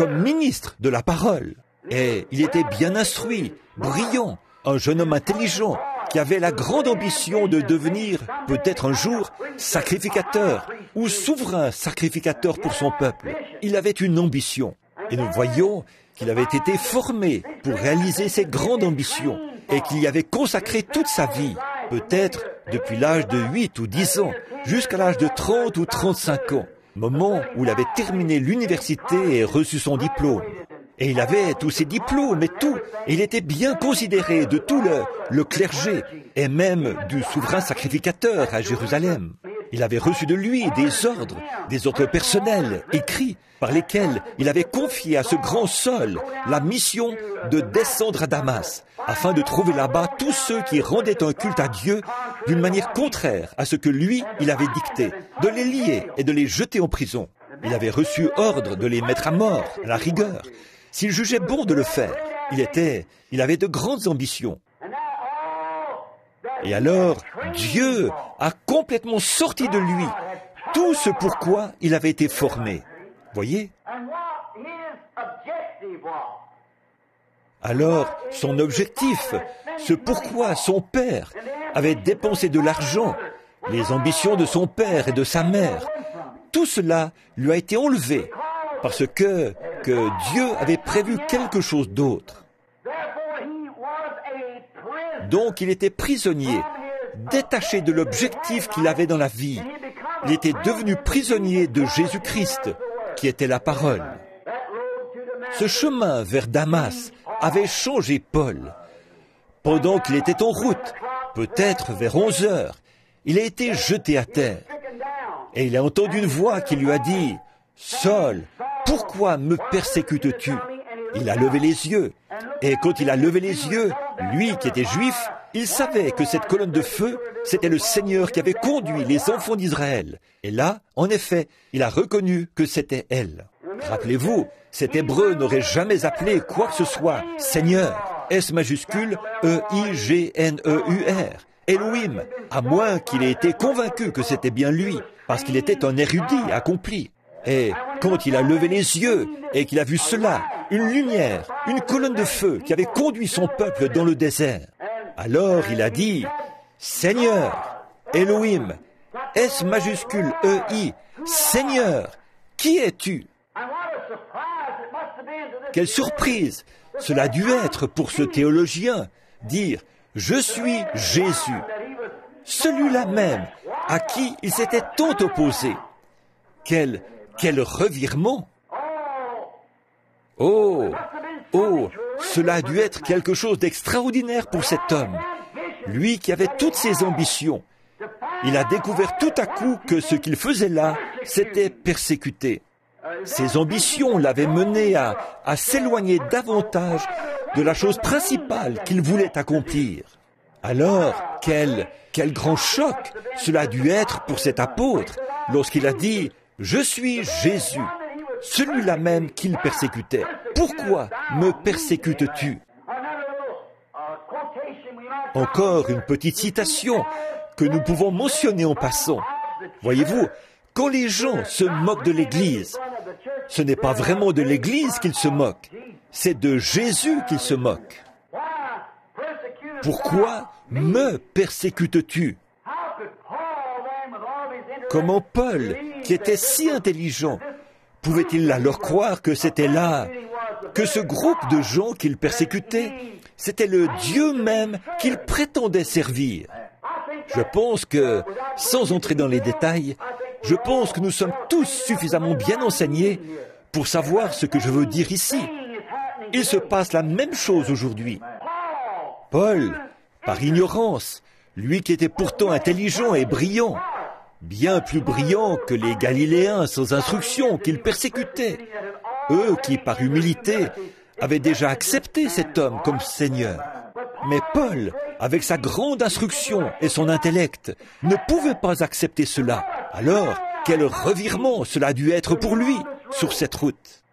ministre de la parole. Et il était bien instruit, brillant, un jeune homme intelligent, qui avait la grande ambition de devenir, peut-être un jour, sacrificateur ou souverain sacrificateur pour son peuple. Il avait une ambition. Et nous voyons qu'il avait été formé pour réaliser ces grandes ambitions et qu'il y avait consacré toute sa vie, peut-être depuis l'âge de 8 ou 10 ans, jusqu'à l'âge de 30 ou 35 ans, moment où il avait terminé l'université et reçu son diplôme. Et il avait tous ses diplômes et tout, et il était bien considéré de tout le clergé, et même du souverain sacrificateur à Jérusalem. Il avait reçu de lui des ordres personnels, écrits, par lesquels il avait confié à ce grand Saul la mission de descendre à Damas, afin de trouver là-bas tous ceux qui rendaient un culte à Dieu d'une manière contraire à ce que lui, il avait dicté, de les lier et de les jeter en prison. Il avait reçu ordre de les mettre à mort, à la rigueur, s'il jugeait bon de le faire. Il avait de grandes ambitions. Et alors, Dieu a complètement sorti de lui tout ce pourquoi il avait été formé. Voyez? Alors, son objectif, ce pourquoi son père avait dépensé de l'argent, les ambitions de son père et de sa mère, tout cela lui a été enlevé parce que Dieu avait prévu quelque chose d'autre. Donc il était prisonnier, détaché de l'objectif qu'il avait dans la vie. Il était devenu prisonnier de Jésus-Christ, qui était la parole. Ce chemin vers Damas avait changé Paul. Pendant qu'il était en route, peut-être vers 11 heures, il a été jeté à terre. Et il a entendu une voix qui lui a dit « Saul, pourquoi me persécutes-tu » Il a levé les yeux. Et quand il a levé les yeux, lui qui était juif, il savait que cette colonne de feu, c'était le Seigneur qui avait conduit les enfants d'Israël. Et là, en effet, il a reconnu que c'était elle. Rappelez-vous, cet Hébreu n'aurait jamais appelé quoi que ce soit Seigneur, S majuscule, E-I-G-N-E-U-R, Elohim, à moins qu'il ait été convaincu que c'était bien lui, parce qu'il était un érudit accompli. Et quand il a levé les yeux et qu'il a vu cela, une lumière, une colonne de feu qui avait conduit son peuple dans le désert, alors il a dit « Seigneur, Elohim, S majuscule E-I, Seigneur, qui es-tu » Quelle surprise cela a dû être pour ce théologien, dire « Je suis Jésus », celui-là même à qui il s'était tant opposé. Quel revirement! Oh, cela a dû être quelque chose d'extraordinaire pour cet homme. Lui qui avait toutes ses ambitions. Il a découvert tout à coup que ce qu'il faisait là, c'était persécuter. Ses ambitions l'avaient mené à s'éloigner davantage de la chose principale qu'il voulait accomplir. Alors, quel grand choc cela a dû être pour cet apôtre lorsqu'il a dit « Je suis Jésus ». Celui-là même qu'il persécutait. Pourquoi me persécutes-tu? Encore une petite citation que nous pouvons mentionner en passant. Voyez-vous, quand les gens se moquent de l'Église, ce n'est pas vraiment de l'Église qu'ils se moquent, c'est de Jésus qu'ils se moquent. Pourquoi me persécutes-tu? Comment Paul, qui était si intelligent, pouvait-il alors croire que c'était là, que ce groupe de gens qu'il persécutait, c'était le Dieu même qu'il prétendait servir? Je pense que, sans entrer dans les détails, Je pense que nous sommes tous suffisamment bien enseignés pour savoir ce que je veux dire ici. Il se passe la même chose aujourd'hui. Paul, par ignorance, lui qui était pourtant intelligent et brillant, bien plus brillant que les Galiléens sans instruction qu'ils persécutaient, eux qui, par humilité, avaient déjà accepté cet homme comme Seigneur. Mais Paul, avec sa grande instruction et son intellect, ne pouvait pas accepter cela. Alors, quel revirement cela a dû être pour lui sur cette route.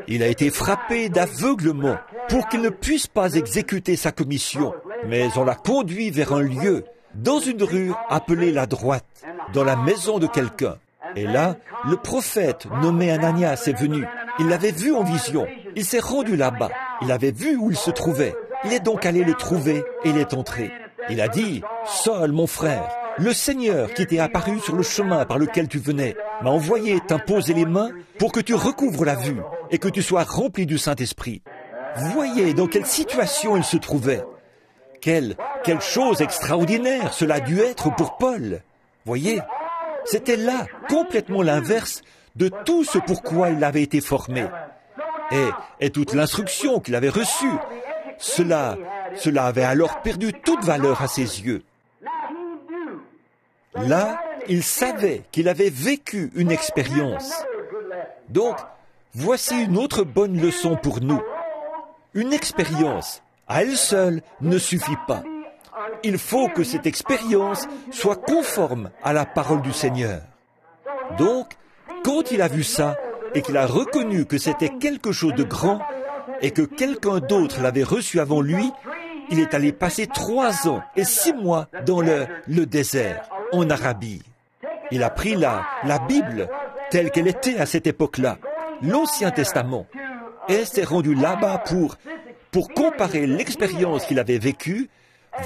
Il a été frappé d'aveuglement pour qu'il ne puisse pas exécuter sa commission, mais on l'a conduit vers un lieu, dans une rue appelée la droite, dans la maison de quelqu'un. Et là, le prophète nommé Ananias est venu. Il l'avait vu en vision. Il s'est rendu là-bas. Il avait vu où il se trouvait. Il est donc allé le trouver et il est entré. Il a dit, « Saul, mon frère, le Seigneur qui t'est apparu sur le chemin par lequel tu venais m'a envoyé t'imposer les mains pour que tu recouvres la vue et que tu sois rempli du Saint-Esprit. » Voyez dans quelle situation il se trouvait. Quelle chose extraordinaire cela a dû être pour Paul. Voyez, c'était là complètement l'inverse de tout ce pourquoi il avait été formé. Et toute l'instruction qu'il avait reçue, cela avait alors perdu toute valeur à ses yeux. Là, il savait qu'il avait vécu une expérience. Donc, voici une autre bonne leçon pour nous. Une expérience, à elle seule, ne suffit pas. Il faut que cette expérience soit conforme à la parole du Seigneur. Donc, quand il a vu ça, et qu'il a reconnu que c'était quelque chose de grand, et que quelqu'un d'autre l'avait reçu avant lui, il est allé passer 3 ans et 6 mois dans le désert, en Arabie. Il a pris la Bible, telle qu'elle était à cette époque-là, l'Ancien Testament, et s'est rendu là-bas pour comparer l'expérience qu'il avait vécue,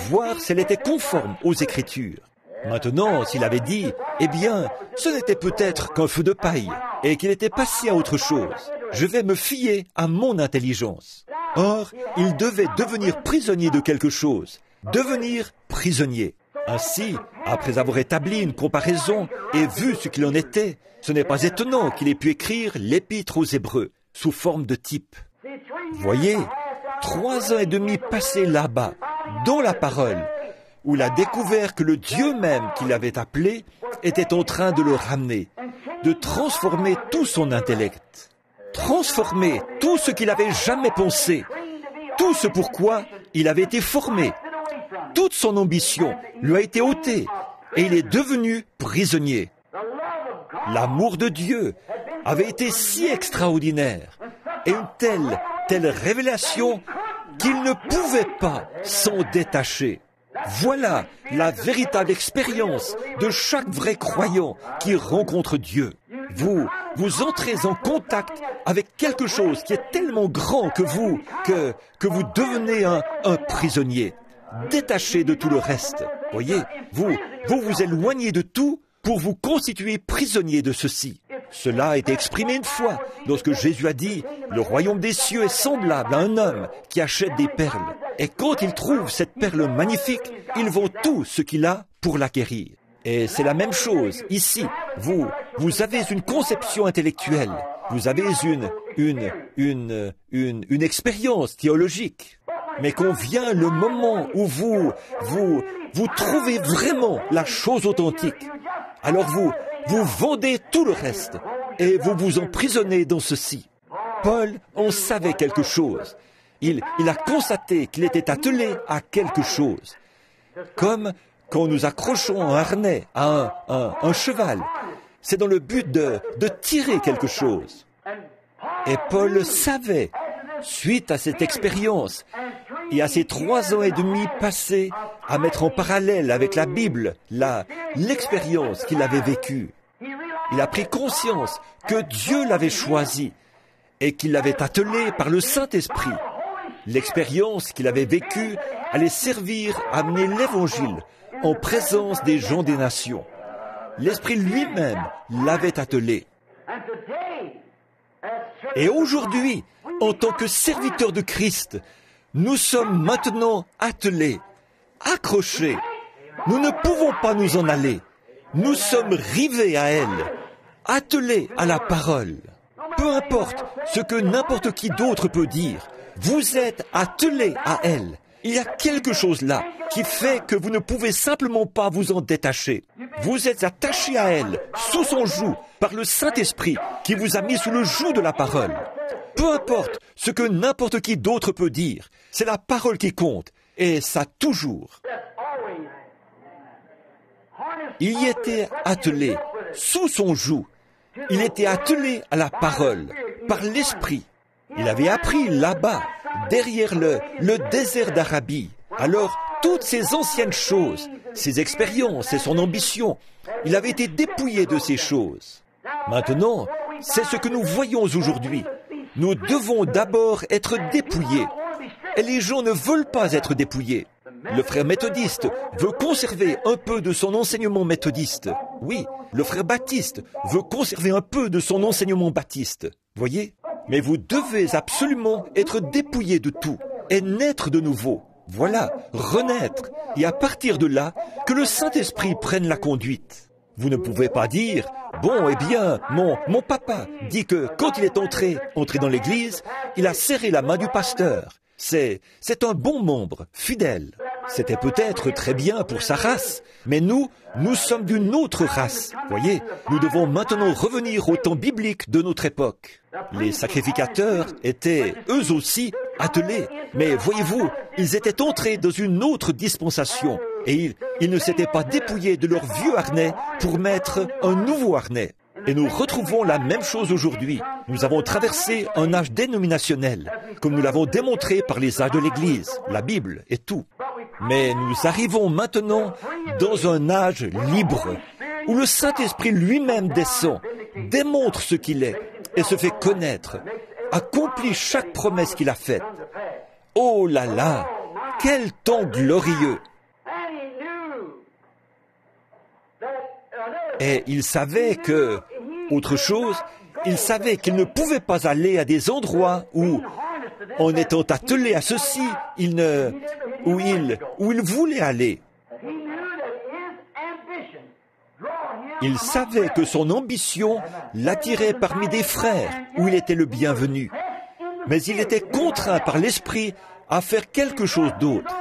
voir si elle était conforme aux Écritures. Maintenant, s'il avait dit, eh bien, ce n'était peut-être qu'un feu de paille, et qu'il était passé à autre chose, je vais me fier à mon intelligence. Or, il devait devenir prisonnier de quelque chose, devenir prisonnier. Ainsi, après avoir établi une comparaison et vu ce qu'il en était, ce n'est pas étonnant qu'il ait pu écrire l'Épître aux Hébreux, sous forme de type. Voyez, 3 ans et demi passés là-bas, dans la parole, où il a découvert que le Dieu même qu'il avait appelé était en train de le ramener, de transformer tout son intellect, transformer tout ce qu'il avait jamais pensé, tout ce pourquoi il avait été formé. Toute son ambition lui a été ôtée et il est devenu prisonnier. L'amour de Dieu avait été si extraordinaire et une telle révélation qu'il ne pouvait pas s'en détacher. Voilà la véritable expérience de chaque vrai croyant qui rencontre Dieu. Vous entrez en contact avec quelque chose qui est tellement grand que vous devenez un prisonnier, détaché de tout le reste. Voyez, vous éloignez de tout pour vous constituer prisonnier de ceci. Cela a été exprimé une fois lorsque Jésus a dit « Le royaume des cieux est semblable à un homme qui achète des perles. Et quand il trouve cette perle magnifique, il vend tout ce qu'il a pour l'acquérir. » Et c'est la même chose ici. Vous avez une conception intellectuelle. Vous avez une expérience théologique. Mais quand vient le moment où vous trouvez vraiment la chose authentique, alors vous vendez tout le reste et vous vous emprisonnez dans ceci. Paul en savait quelque chose. Il a constaté qu'il était attelé à quelque chose. Comme quand nous accrochons un harnais à un cheval, c'est dans le but de tirer quelque chose. Et Paul le savait, suite à cette expérience et à ces 3 ans et demi passés à mettre en parallèle avec la Bible l'expérience qu'il avait vécue. Il a pris conscience que Dieu l'avait choisi et qu'il l'avait attelé par le Saint-Esprit. L'expérience qu'il avait vécue allait servir à amener l'Évangile en présence des gens des nations. L'Esprit lui-même l'avait attelé. Et aujourd'hui, en tant que serviteurs de Christ, nous sommes maintenant attelés, accrochés. Nous ne pouvons pas nous en aller. Nous sommes rivés à elle. attelé à la parole. Peu importe ce que n'importe qui d'autre peut dire, vous êtes attelé à elle. Il y a quelque chose là qui fait que vous ne pouvez simplement pas vous en détacher. Vous êtes attaché à elle, sous son joug, par le Saint-Esprit qui vous a mis sous le joug de la parole. Peu importe ce que n'importe qui d'autre peut dire, c'est la parole qui compte, et ça toujours. Il y était attelé, sous son joug. Il était attelé à la parole, par l'Esprit. Il avait appris là-bas, derrière le désert d'Arabie. Alors, toutes ces anciennes choses, ses expériences et son ambition, il avait été dépouillé de ces choses. Maintenant, c'est ce que nous voyons aujourd'hui. Nous devons d'abord être dépouillés. Et les gens ne veulent pas être dépouillés. Le frère méthodiste veut conserver un peu de son enseignement méthodiste. Oui, le frère baptiste veut conserver un peu de son enseignement baptiste. Voyez ? Mais vous devez absolument être dépouillés de tout et naître de nouveau. Voilà, renaître. Et à partir de là, que le Saint-Esprit prenne la conduite. Vous ne pouvez pas dire, bon, eh bien, mon papa dit que quand il est entré dans l'église, il a serré la main du pasteur. C'est un bon membre, fidèle. C'était peut-être très bien pour sa race, mais nous sommes d'une autre race. Voyez, nous devons maintenant revenir au temps biblique de notre époque. Les sacrificateurs étaient, eux aussi, attelés. Mais voyez-vous, ils étaient entrés dans une autre dispensation. Et ils ne s'étaient pas dépouillés de leur vieux harnais pour mettre un nouveau harnais. Et nous retrouvons la même chose aujourd'hui. Nous avons traversé un âge dénominationnel, comme nous l'avons démontré par les âges de l'Église, la Bible et tout. Mais nous arrivons maintenant dans un âge libre, où le Saint-Esprit lui-même descend, démontre ce qu'il est et se fait connaître, accomplit chaque promesse qu'il a faite. Oh là là, quel temps glorieux! Et il savait que, autre chose, il savait qu'il ne pouvait pas aller à des endroits où, en étant attelé à ceci, où il voulait aller. Il savait que son ambition l'attirait parmi des frères où il était le bienvenu. Mais il était contraint par l'Esprit à faire quelque chose d'autre.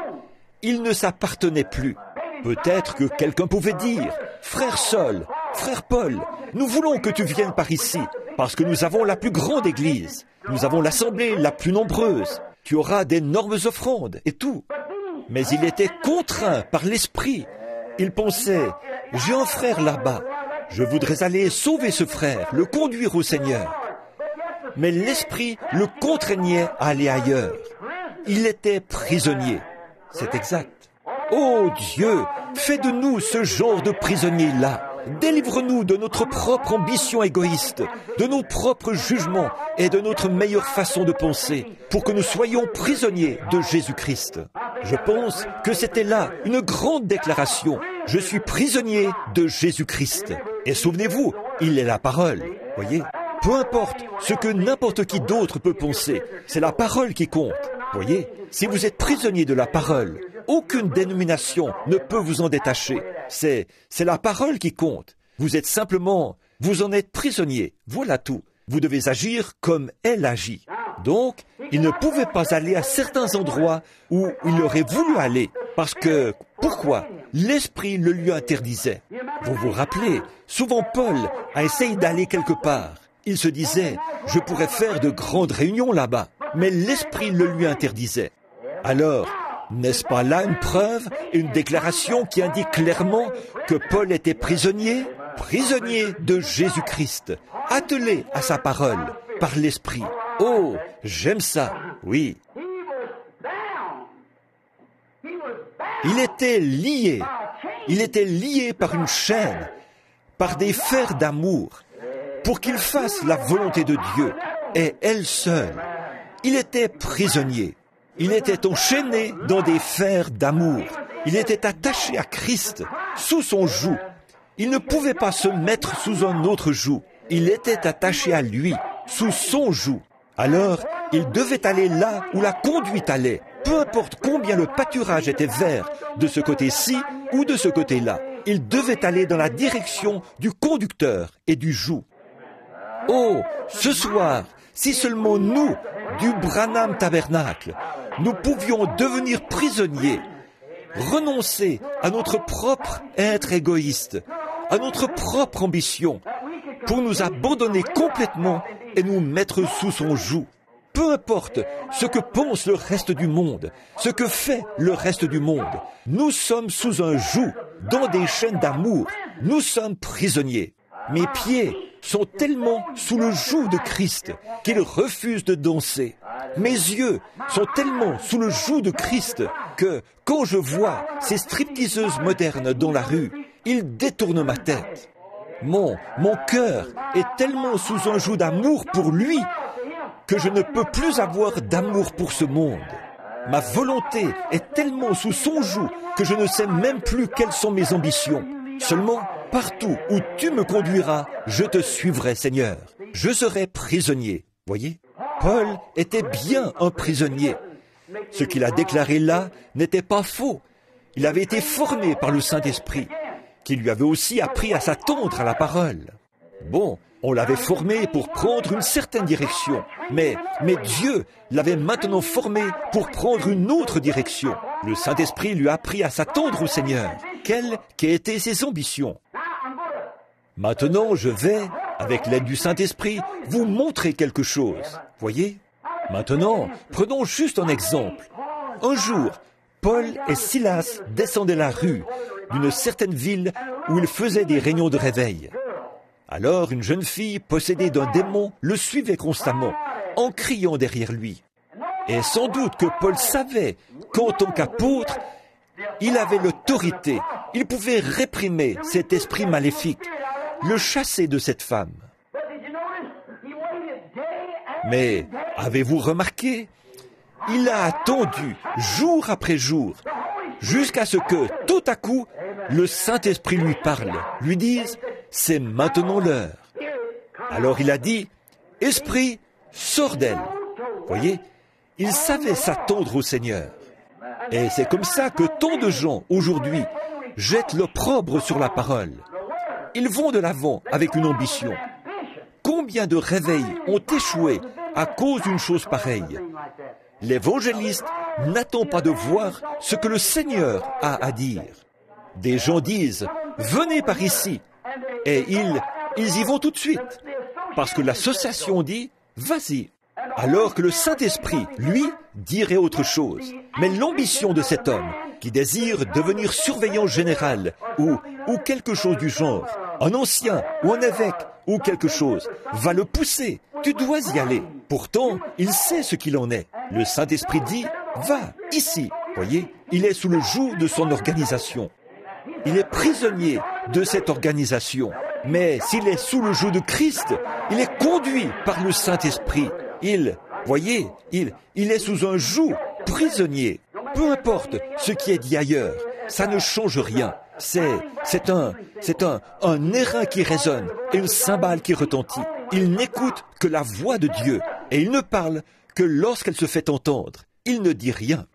Il ne s'appartenait plus. Peut-être que quelqu'un pouvait dire, « Frère Saul, frère Paul, nous voulons que tu viennes par ici, parce que nous avons la plus grande église, nous avons l'assemblée la plus nombreuse, tu auras d'énormes offrandes et tout. » Mais il était contraint par l'Esprit. Il pensait, « J'ai un frère là-bas, je voudrais aller sauver ce frère, le conduire au Seigneur. » Mais l'Esprit le contraignait à aller ailleurs. Il était prisonnier. C'est exact. Oh Dieu, fais de nous ce genre de prisonniers-là. Délivre-nous de notre propre ambition égoïste, de nos propres jugements et de notre meilleure façon de penser, pour que nous soyons prisonniers de Jésus-Christ. Je pense que c'était là une grande déclaration. Je suis prisonnier de Jésus-Christ. Et souvenez-vous, il est la parole. Voyez ? Peu importe ce que n'importe qui d'autre peut penser, c'est la parole qui compte. Voyez ? Si vous êtes prisonnier de la parole, aucune dénomination ne peut vous en détacher. C'est la parole qui compte. Vous en êtes prisonnier. Voilà tout. Vous devez agir comme elle agit. Donc, il ne pouvait pas aller à certains endroits où il aurait voulu aller. Parce que, pourquoi ? L'Esprit le lui interdisait. Vous vous rappelez, souvent Paul a essayé d'aller quelque part. Il se disait, je pourrais faire de grandes réunions là-bas. Mais l'Esprit le lui interdisait. Alors, n'est-ce pas là une preuve, une déclaration qui indique clairement que Paul était prisonnier de Jésus-Christ, attelé à sa parole, par l'Esprit. Oh, j'aime ça, oui. Il était lié par une chaîne, par des fers d'amour, pour qu'il fasse la volonté de Dieu, et elle seule. Il était prisonnier. Il était enchaîné dans des fers d'amour. Il était attaché à Christ, sous son joug. Il ne pouvait pas se mettre sous un autre joug. Il était attaché à lui, sous son joug. Alors, il devait aller là où la conduite allait, peu importe combien le pâturage était vert, de ce côté-ci ou de ce côté-là. Il devait aller dans la direction du conducteur et du joug. Oh, ce soir, si seulement nous, du Branham Tabernacle, nous pouvions devenir prisonniers, renoncer à notre propre être égoïste, à notre propre ambition, pour nous abandonner complètement et nous mettre sous son joug. Peu importe ce que pense le reste du monde, ce que fait le reste du monde, nous sommes sous un joug, dans des chaînes d'amour, nous sommes prisonniers. Mes pieds sont tellement sous le joug de Christ qu'ils refusent de danser. Mes yeux sont tellement sous le joug de Christ que, quand je vois ces stripteaseuses modernes dans la rue, ils détournent ma tête. Mon cœur est tellement sous un joug d'amour pour lui que je ne peux plus avoir d'amour pour ce monde. Ma volonté est tellement sous son joug que je ne sais même plus quelles sont mes ambitions. Seulement, partout où tu me conduiras, je te suivrai, Seigneur. Je serai prisonnier. Voyez, Paul était bien un prisonnier. Ce qu'il a déclaré là n'était pas faux. Il avait été formé par le Saint-Esprit, qui lui avait aussi appris à s'attendre à la parole. Bon, on l'avait formé pour prendre une certaine direction, mais Dieu l'avait maintenant formé pour prendre une autre direction. Le Saint-Esprit lui a appris à s'attendre au Seigneur. Quelles étaient ses ambitions? Maintenant, je vais, avec l'aide du Saint-Esprit, vous montrer quelque chose. Voyez? Maintenant, prenons juste un exemple. Un jour, Paul et Silas descendaient la rue d'une certaine ville où ils faisaient des réunions de réveil. Alors, une jeune fille possédée d'un démon le suivait constamment, en criant derrière lui. Et sans doute que Paul savait qu'en tant qu'apôtre, il avait l'autorité, il pouvait réprimer cet esprit maléfique, le chasser de cette femme. Mais avez-vous remarqué? Il a attendu jour après jour, jusqu'à ce que, tout à coup, le Saint-Esprit lui parle, lui dise « C'est maintenant l'heure ». Alors il a dit « Esprit, sors d'elle ». Voyez, il savait s'attendre au Seigneur. Et c'est comme ça que tant de gens, aujourd'hui, jettent l'opprobre sur la parole. Ils vont de l'avant avec une ambition. Combien de réveils ont échoué à cause d'une chose pareille? L'évangéliste n'attend pas de voir ce que le Seigneur a à dire. Des gens disent « Venez par ici » et ils y vont tout de suite, parce que l'association dit « Vas-y ». Alors que le Saint-Esprit, lui, dirait autre chose. Mais l'ambition de cet homme, qui désire devenir surveillant général ou quelque chose du genre, un ancien ou un évêque ou quelque chose, va le pousser. Tu dois y aller. Pourtant, il sait ce qu'il en est. Le Saint-Esprit dit, va, ici. Voyez, il est sous le joug de son organisation. Il est prisonnier de cette organisation. Mais s'il est sous le joug de Christ, il est conduit par le Saint-Esprit. Il est sous un joug prisonnier. Peu importe ce qui est dit ailleurs, ça ne change rien. C'est un airain qui résonne et une cymbale qui retentit. Il n'écoute que la voix de Dieu et il ne parle que lorsqu'elle se fait entendre. Il ne dit rien.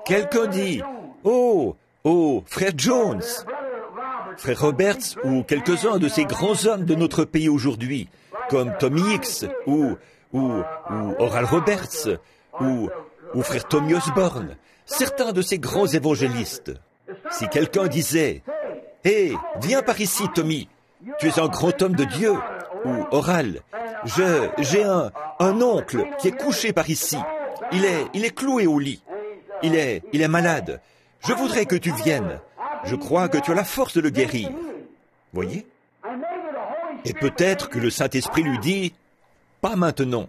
Quelqu'un dit, oh, frère Jones, frère Roberts ou quelques-uns de ces grands hommes de notre pays aujourd'hui, comme Tommy Hicks ou Oral Roberts ou frère Tommy Osborne, certains de ces grands évangélistes. Si quelqu'un disait « Hé, viens par ici, Tommy, tu es un grand homme de Dieu » ou « Oral, j'ai un oncle qui est couché par ici, il est cloué au lit, il est malade, je voudrais que tu viennes, je crois que tu as la force de le guérir. » Voyez? Et peut-être que le Saint-Esprit lui dit « Pas maintenant ».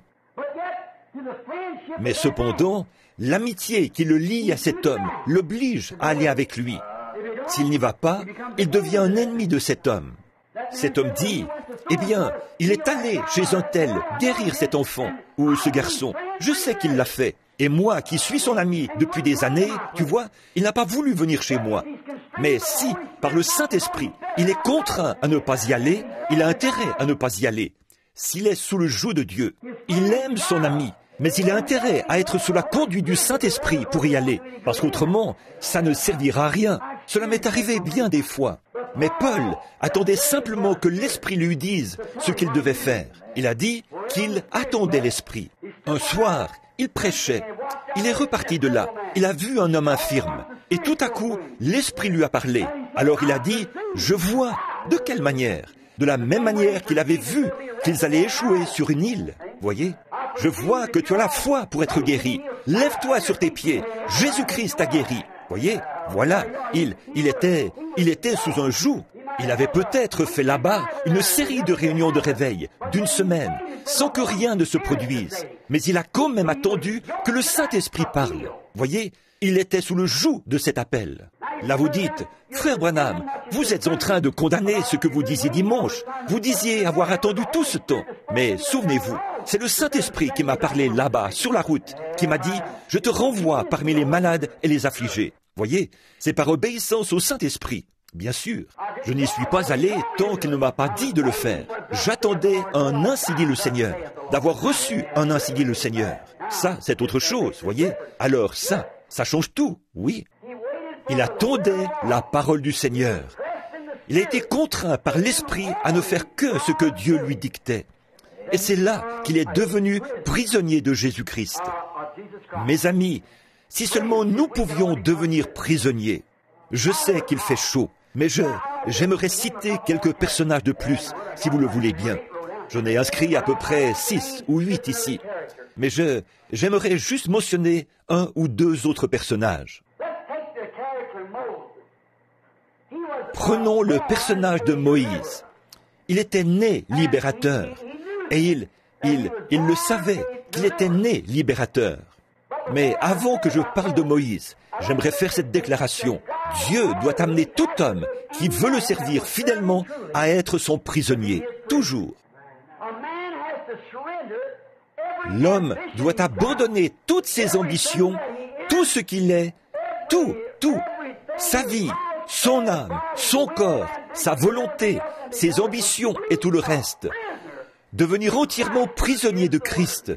Mais cependant, l'amitié qui le lie à cet homme l'oblige à aller avec lui. S'il n'y va pas, il devient un ennemi de cet homme. Cet homme dit, eh bien, il est allé chez un tel guérir cet enfant ou ce garçon. Je sais qu'il l'a fait. Et moi, qui suis son ami depuis des années, tu vois, il n'a pas voulu venir chez moi. Mais si, par le Saint-Esprit, il est contraint à ne pas y aller, il a intérêt à ne pas y aller. S'il est sous le joug de Dieu, il aime son ami, mais il a intérêt à être sous la conduite du Saint-Esprit pour y aller, parce qu'autrement, ça ne servira à rien. Cela m'est arrivé bien des fois. Mais Paul attendait simplement que l'Esprit lui dise ce qu'il devait faire. Il a dit qu'il attendait l'Esprit. Un soir, il prêchait. Il est reparti de là. Il a vu un homme infirme. Et tout à coup, l'Esprit lui a parlé. Alors il a dit, « Je vois. » De quelle manière? De la même manière qu'il avait vu qu'ils allaient échouer sur une île. Voyez? Je vois que tu as la foi pour être guéri. Lève-toi sur tes pieds. Jésus-Christ t'a guéri. Voyez? Voilà. Il était sous un joug. Il avait peut-être fait là-bas une série de réunions de réveil d'une semaine, sans que rien ne se produise. Mais il a quand même attendu que le Saint-Esprit parle. Voyez, il était sous le joug de cet appel. Là vous dites, « Frère Branham, vous êtes en train de condamner ce que vous disiez dimanche. Vous disiez avoir attendu tout ce temps. Mais souvenez-vous, c'est le Saint-Esprit qui m'a parlé là-bas, sur la route, qui m'a dit, « Je te renvoie parmi les malades et les affligés. » Voyez, c'est par obéissance au Saint-Esprit. Bien sûr, je n'y suis pas allé tant qu'il ne m'a pas dit de le faire. J'attendais un ainsi dit le Seigneur, d'avoir reçu un ainsi dit le Seigneur. Ça, c'est autre chose, voyez. Alors ça change tout, oui. Il attendait la parole du Seigneur. Il a été contraint par l'Esprit à ne faire que ce que Dieu lui dictait. Et c'est là qu'il est devenu prisonnier de Jésus-Christ. Mes amis, si seulement nous pouvions devenir prisonniers. Je sais qu'il fait chaud, mais j'aimerais citer quelques personnages de plus, si vous le voulez bien. J'en ai inscrit à peu près 6 ou 8 ici. Mais j'aimerais juste mentionner 1 ou 2 autres personnages. Prenons le personnage de Moïse. Il était né libérateur. Et il le savait qu'il était né libérateur. Mais avant que je parle de Moïse, j'aimerais faire cette déclaration. Dieu doit amener tout homme qui veut le servir fidèlement à être son prisonnier, toujours. L'homme doit abandonner toutes ses ambitions, tout ce qu'il est, tout, sa vie, son âme, son corps, sa volonté, ses ambitions et tout le reste. Devenir entièrement prisonnier de Christ,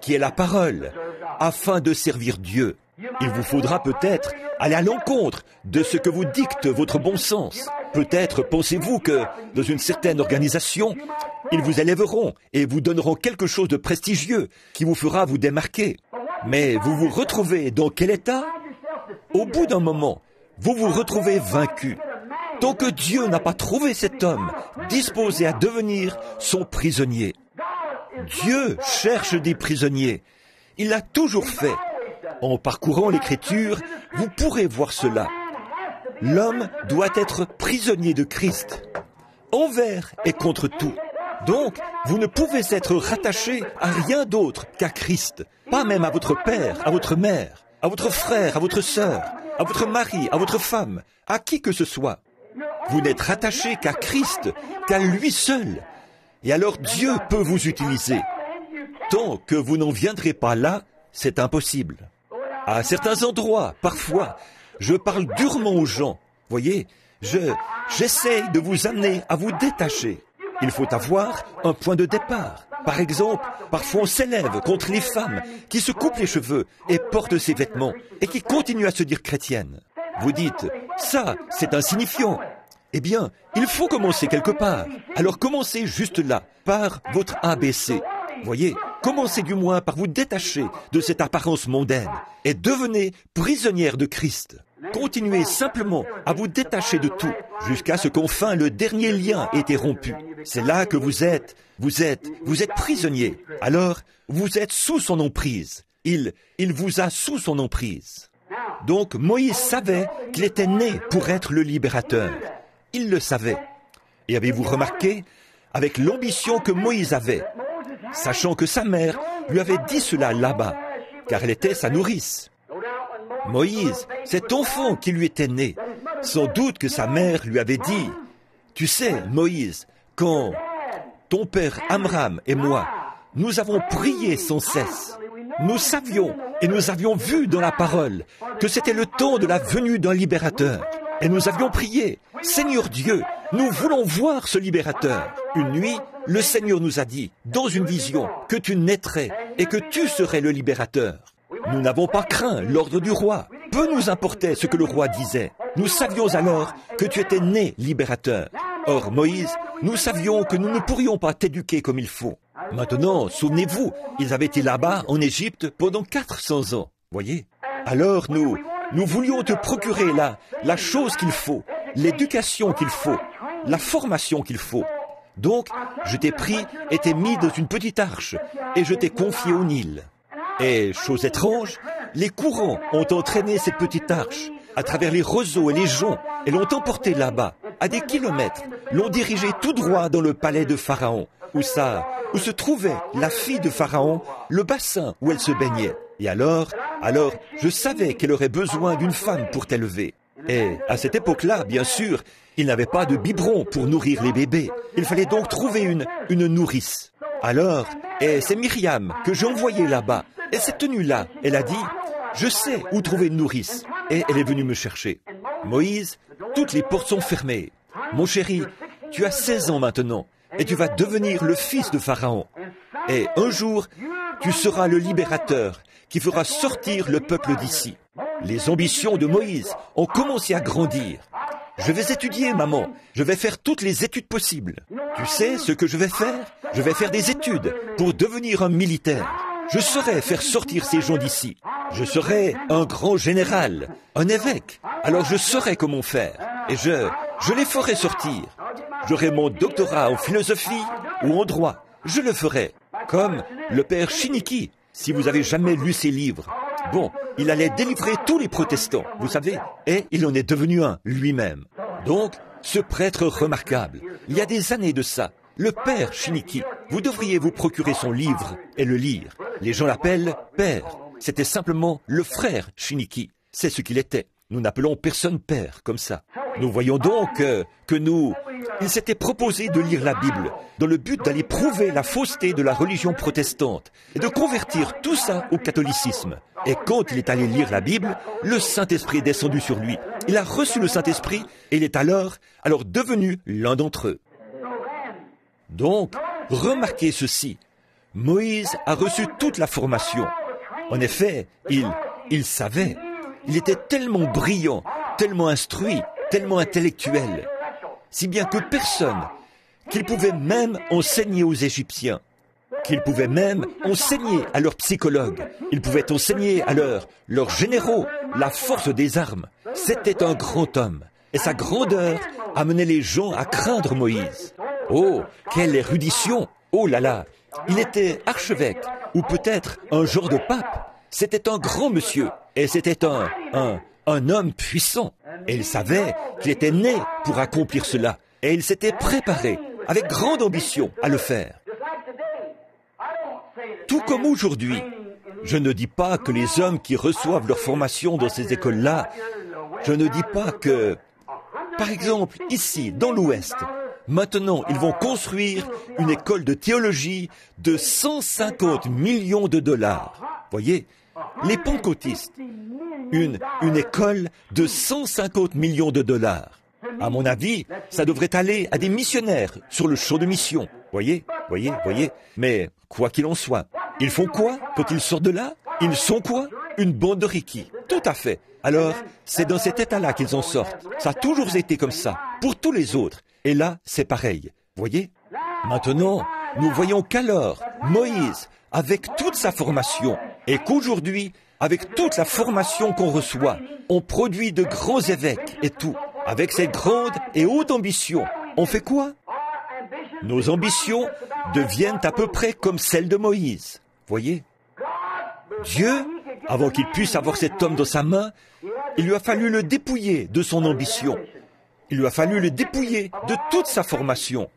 qui est la parole, afin de servir Dieu. Il vous faudra peut-être aller à l'encontre de ce que vous dicte votre bon sens. Peut-être pensez-vous que, dans une certaine organisation, ils vous élèveront et vous donneront quelque chose de prestigieux qui vous fera vous démarquer. Mais vous vous retrouvez dans quel état? Au bout d'un moment, vous vous retrouvez vaincu. Tant que Dieu n'a pas trouvé cet homme disposé à devenir son prisonnier. Dieu cherche des prisonniers. Il l'a toujours fait. En parcourant l'Écriture, vous pourrez voir cela. L'homme doit être prisonnier de Christ, envers et contre tout. Donc, vous ne pouvez être rattaché à rien d'autre qu'à Christ, pas même à votre père, à votre mère, à votre frère, à votre sœur, à votre mari, à votre femme, à qui que ce soit. Vous n'êtes rattaché qu'à Christ, qu'à lui seul. Et alors Dieu peut vous utiliser. Tant que vous n'en viendrez pas là, c'est impossible. À certains endroits, parfois, je parle durement aux gens. Voyez, j'essaye de vous amener à vous détacher. Il faut avoir un point de départ. Par exemple, parfois on s'élève contre les femmes qui se coupent les cheveux et portent ces vêtements et qui continuent à se dire chrétiennes. Vous dites, ça, c'est insignifiant. Eh bien, il faut commencer quelque part. Alors commencez juste là, par votre ABC. Voyez, commencez du moins par vous détacher de cette apparence mondaine et devenez prisonnière de Christ. Continuez simplement à vous détacher de tout jusqu'à ce qu'enfin le dernier lien ait été rompu. C'est là que vous êtes prisonnier. Alors, vous êtes sous son emprise. Il vous a sous son emprise. Donc, Moïse savait qu'il était né pour être le libérateur. Il le savait. Et avez-vous remarqué, avec l'ambition que Moïse avait, sachant que sa mère lui avait dit cela là-bas, car elle était sa nourrice. Moïse, cet enfant qui lui était né, sans doute que sa mère lui avait dit, « Tu sais, Moïse, quand ton père Amram et moi, nous avons prié sans cesse, nous savions et nous avions vu dans la parole que c'était le temps de la venue d'un libérateur. Et nous avions prié, « Seigneur Dieu, nous voulons voir ce libérateur. » Une nuit, le Seigneur nous a dit, dans une vision, que tu naîtrais et que tu serais le libérateur. Nous n'avons pas craint l'ordre du roi. Peu nous importait ce que le roi disait. Nous savions alors que tu étais né libérateur. Or, Moïse, nous savions que nous ne pourrions pas t'éduquer comme il faut. Maintenant, souvenez-vous, ils avaient été là-bas, en Égypte, pendant 400 ans. Voyez? Alors nous voulions te procurer la chose qu'il faut, l'éducation qu'il faut, la formation qu'il faut. Donc, je t'ai pris et t'ai mis dans une petite arche, et je t'ai confié au Nil. Et, chose étrange, les courants ont entraîné cette petite arche à travers les roseaux et les joncs, et l'ont emportée là-bas, à des kilomètres, l'ont dirigée tout droit dans le palais de Pharaon, où se trouvait la fille de Pharaon, le bassin où elle se baignait. Et alors, je savais qu'elle aurait besoin d'une femme pour t'élever. Et à cette époque-là, bien sûr, il n'avait pas de biberon pour nourrir les bébés. Il fallait donc trouver une nourrice. Alors, et c'est Myriam que j'ai envoyée là-bas. Et cette nuit-là, elle a dit, je sais où trouver une nourrice. Et elle est venue me chercher. Moïse, toutes les portes sont fermées. Mon chéri, tu as 16 ans maintenant, et tu vas devenir le fils de Pharaon. Et un jour, tu seras le libérateur qui fera sortir le peuple d'ici. Les ambitions de Moïse ont commencé à grandir. Je vais étudier, maman. Je vais faire toutes les études possibles. Tu sais ce que je vais faire? Je vais faire des études pour devenir un militaire. Je saurai faire sortir ces gens d'ici. Je serai un grand général, un évêque. Alors je saurai comment faire. Et je les ferai sortir. J'aurai mon doctorat en philosophie ou en droit. Je le ferai. Comme le père Chiniki, si vous avez jamais lu ses livres. Bon, il allait délivrer tous les protestants, vous savez, et il en est devenu un lui-même. Donc, ce prêtre remarquable, il y a des années de ça, le père Chiniki, vous devriez vous procurer son livre et le lire. Les gens l'appellent père. C'était simplement le frère Chiniki. C'est ce qu'il était. Nous n'appelons personne père comme ça. Nous voyons donc il s'était proposé de lire la Bible dans le but d'aller prouver la fausseté de la religion protestante et de convertir tout ça au catholicisme. Et quand il est allé lire la Bible, le Saint-Esprit est descendu sur lui. Il a reçu le Saint-Esprit et il est alors devenu l'un d'entre eux. Donc, remarquez ceci. Moïse a reçu toute la formation. En effet, il savait. Il était tellement brillant, tellement instruit, tellement intellectuel, si bien que personne, qu'il pouvait même enseigner aux Égyptiens, qu'il pouvait même enseigner à leurs psychologues, il pouvait enseigner à leurs généraux la force des armes. C'était un grand homme, et sa grandeur amenait les gens à craindre Moïse. Oh, quelle érudition! Oh là là! Il était archevêque, ou peut-être un genre de pape. C'était un grand monsieur, et c'était un homme puissant. Et il savait qu'il était né pour accomplir cela, et il s'était préparé, avec grande ambition, à le faire. Tout comme aujourd'hui, je ne dis pas que les hommes qui reçoivent leur formation dans ces écoles-là, je ne dis pas que, par exemple, ici, dans l'Ouest, maintenant, ils vont construire une école de théologie de 150 millions de dollars. Voyez, les pentecôtistes, une école de 150 millions de dollars. À mon avis, ça devrait aller à des missionnaires sur le champ de mission. Voyez. Mais quoi qu'il en soit, ils font quoi quand ils sortent de là? Ils sont quoi? Une bande de rikis. Tout à fait. Alors, c'est dans cet état-là qu'ils en sortent. Ça a toujours été comme ça, pour tous les autres. Et là, c'est pareil. Voyez? Maintenant, nous voyons qu'alors, Moïse, avec toute sa formation, et qu'aujourd'hui, avec toute la formation qu'on reçoit, on produit de grands évêques et tout. Avec cette grande et haute ambition, on fait quoi? Nos ambitions deviennent à peu près comme celles de Moïse. Voyez? Dieu, avant qu'il puisse avoir cet homme dans sa main, il lui a fallu le dépouiller de son ambition. Il lui a fallu le dépouiller de toute sa formation.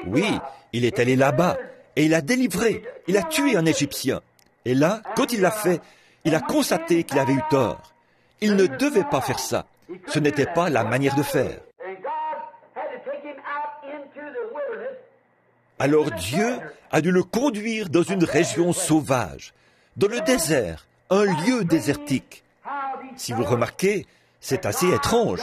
Oui, il est allé là-bas et il a délivré, il a tué un Égyptien. Et là, quand il l'a fait, il a constaté qu'il avait eu tort. Il ne devait pas faire ça. Ce n'était pas la manière de faire. Alors Dieu a dû le conduire dans une région sauvage, dans le désert, un lieu désertique. Si vous remarquez, c'est assez étrange.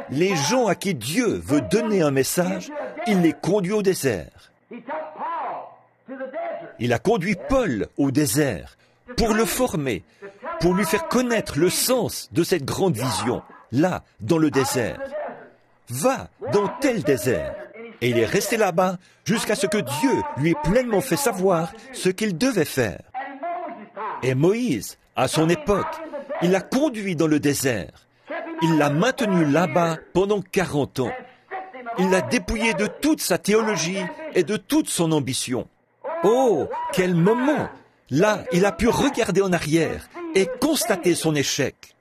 Les gens à qui Dieu veut donner un message, il les conduit au désert. Il a conduit Paul au désert pour le former, pour lui faire connaître le sens de cette grande vision, là, dans le désert. Va dans tel désert. Et il est resté là-bas jusqu'à ce que Dieu lui ait pleinement fait savoir ce qu'il devait faire. Et Moïse, à son époque, il l'a conduit dans le désert. Il l'a maintenu là-bas pendant 40 ans. Il l'a dépouillé de toute sa théologie et de toute son ambition. Oh, quel moment! Là, il a pu regarder en arrière et constater son échec.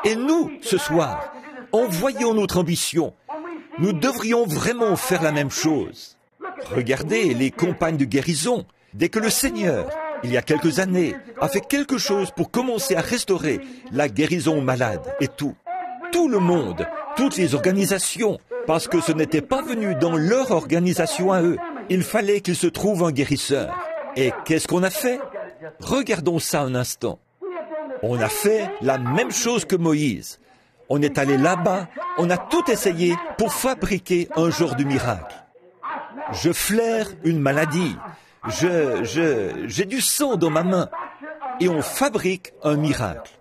Et nous, ce soir, en voyant notre ambition, nous devrions vraiment faire la même chose. Regardez les campagnes de guérison. Dès que le Seigneur, il y a quelques années, a fait quelque chose pour commencer à restaurer la guérison aux malades et tout. Tout le monde, toutes les organisations, parce que ce n'était pas venu dans leur organisation à eux. Il fallait qu'il se trouve un guérisseur. Et qu'est-ce qu'on a fait? Regardons ça un instant. On a fait la même chose que Moïse. On est allé là-bas, on a tout essayé pour fabriquer un genre de miracle. Je flaire une maladie. J'ai du sang dans ma main. Et on fabrique un miracle.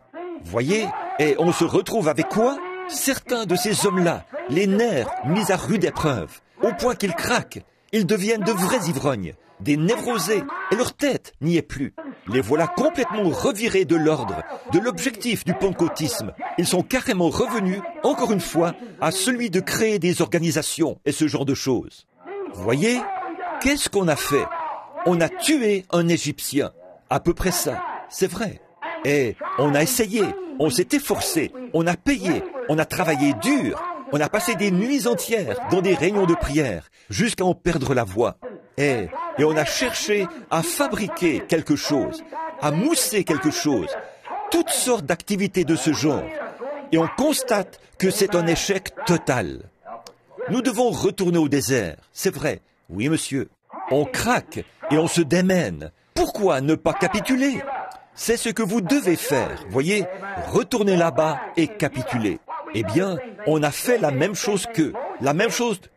Voyez? Et on se retrouve avec quoi? Certains de ces hommes-là, les nerfs mis à rude épreuve, au point qu'ils craquent. Ils deviennent de vrais ivrognes, des névrosés, et leur tête n'y est plus. Les voilà complètement revirés de l'ordre, de l'objectif du pentecôtisme. Ils sont carrément revenus, encore une fois, à celui de créer des organisations et ce genre de choses. Voyez, qu'est-ce qu'on a fait? On a tué un Égyptien. À peu près ça, c'est vrai. Et on a essayé, on s'est efforcé, on a payé, on a travaillé dur. On a passé des nuits entières dans des réunions de prière jusqu'à en perdre la voix. Et on a cherché à fabriquer quelque chose, à mousser quelque chose, toutes sortes d'activités de ce genre. Et on constate que c'est un échec total. Nous devons retourner au désert, c'est vrai. Oui, monsieur. On craque et on se démène. Pourquoi ne pas capituler? C'est ce que vous devez faire, voyez, retourner là-bas et capituler. Eh bien, on a fait la même chose que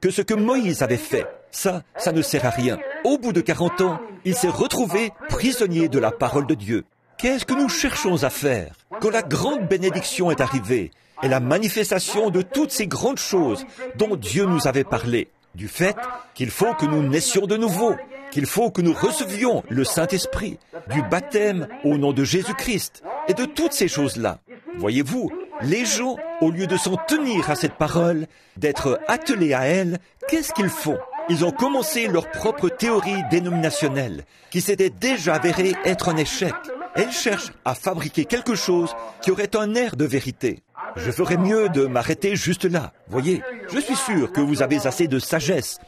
ce que Moïse avait fait. Ça ne sert à rien. Au bout de 40 ans, il s'est retrouvé prisonnier de la parole de Dieu. Qu'est-ce que nous cherchons à faire quand la grande bénédiction est arrivée et la manifestation de toutes ces grandes choses dont Dieu nous avait parlé? Du fait qu'il faut que nous naissions de nouveau, qu'il faut que nous recevions le Saint-Esprit, du baptême au nom de Jésus-Christ et de toutes ces choses-là. Voyez-vous, les gens, au lieu de s'en tenir à cette parole, d'être attelés à elle, qu'est-ce qu'ils font? Ils ont commencé leur propre théorie dénominationnelle, qui s'était déjà avérée être un échec. Elles cherchent à fabriquer quelque chose qui aurait un air de vérité. Je ferais mieux de m'arrêter juste là. Voyez, je suis sûr que vous avez assez de sagesse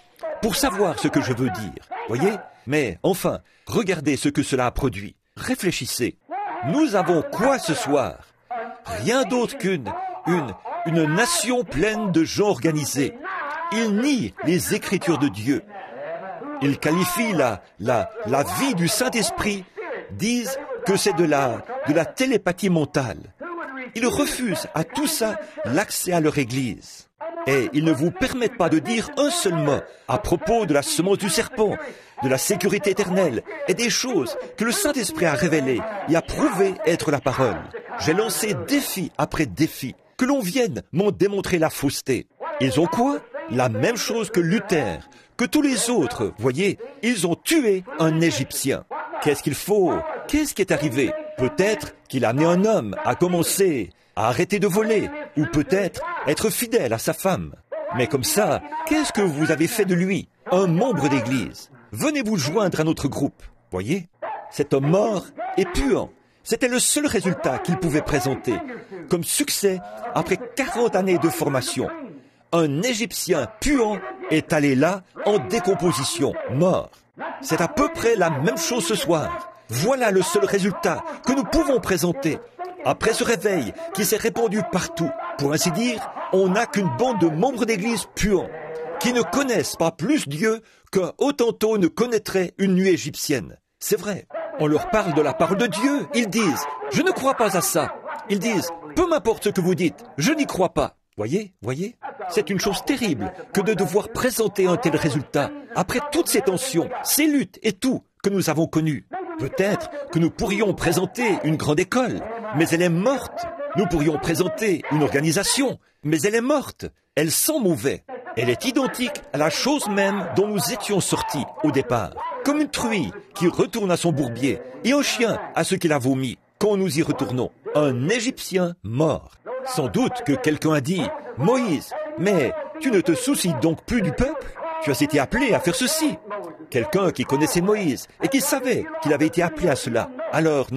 pour savoir ce que je veux dire. Voyez? Mais enfin, regardez ce que cela a produit. Réfléchissez. Nous avons quoi ce soir? Rien d'autre qu'une nation pleine de gens organisés. Ils nient les Écritures de Dieu. Ils qualifient la vie du Saint-Esprit, disent que c'est de la télépathie mentale. Ils refusent à tout ça l'accès à leur Église. Et ils ne vous permettent pas de dire un seul mot à propos de la semence du serpent, de la sécurité éternelle et des choses que le Saint-Esprit a révélées et a prouvé être la parole. J'ai lancé défi après défi, que l'on vienne m'en démontrer la fausseté. Ils ont quoi? La même chose que Luther, que tous les autres, voyez, ils ont tué un Égyptien. Qu'est-ce qu'il faut? Qu'est-ce qui est arrivé? Peut-être qu'il a amené un homme à commencer à arrêter de voler, ou peut-être être fidèle à sa femme. Mais comme ça, qu'est-ce que vous avez fait de lui? Un membre d'église. Venez vous joindre à notre groupe. Voyez? Cet homme mort et puant. C'était le seul résultat qu'il pouvait présenter, comme succès après 40 années de formation. Un Égyptien puant est allé là en décomposition, mort. C'est à peu près la même chose ce soir. Voilà le seul résultat que nous pouvons présenter. Après ce réveil qui s'est répandu partout, pour ainsi dire, on n'a qu'une bande de membres d'église puants, qui ne connaissent pas plus Dieu qu'un Hottentot ne connaîtrait une nuée égyptienne. C'est vrai. On leur parle de la parole de Dieu. Ils disent, je ne crois pas à ça. Ils disent, peu m'importe ce que vous dites, je n'y crois pas. Voyez? C'est une chose terrible que de devoir présenter un tel résultat après toutes ces tensions, ces luttes et tout que nous avons connu. Peut-être que nous pourrions présenter une grande école, mais elle est morte. Nous pourrions présenter une organisation, mais elle est morte. Elle sent mauvais. Elle est identique à la chose même dont nous étions sortis au départ. Comme une truie qui retourne à son bourbier et un chien à ce qu'il a vomi quand nous y retournons. Un Égyptien mort. Sans doute que quelqu'un a dit « Moïse, mais tu ne te soucies donc plus du peuple ? Tu as été appelé à faire ceci. » Quelqu'un qui connaissait Moïse et qui savait qu'il avait été appelé à cela. Alors,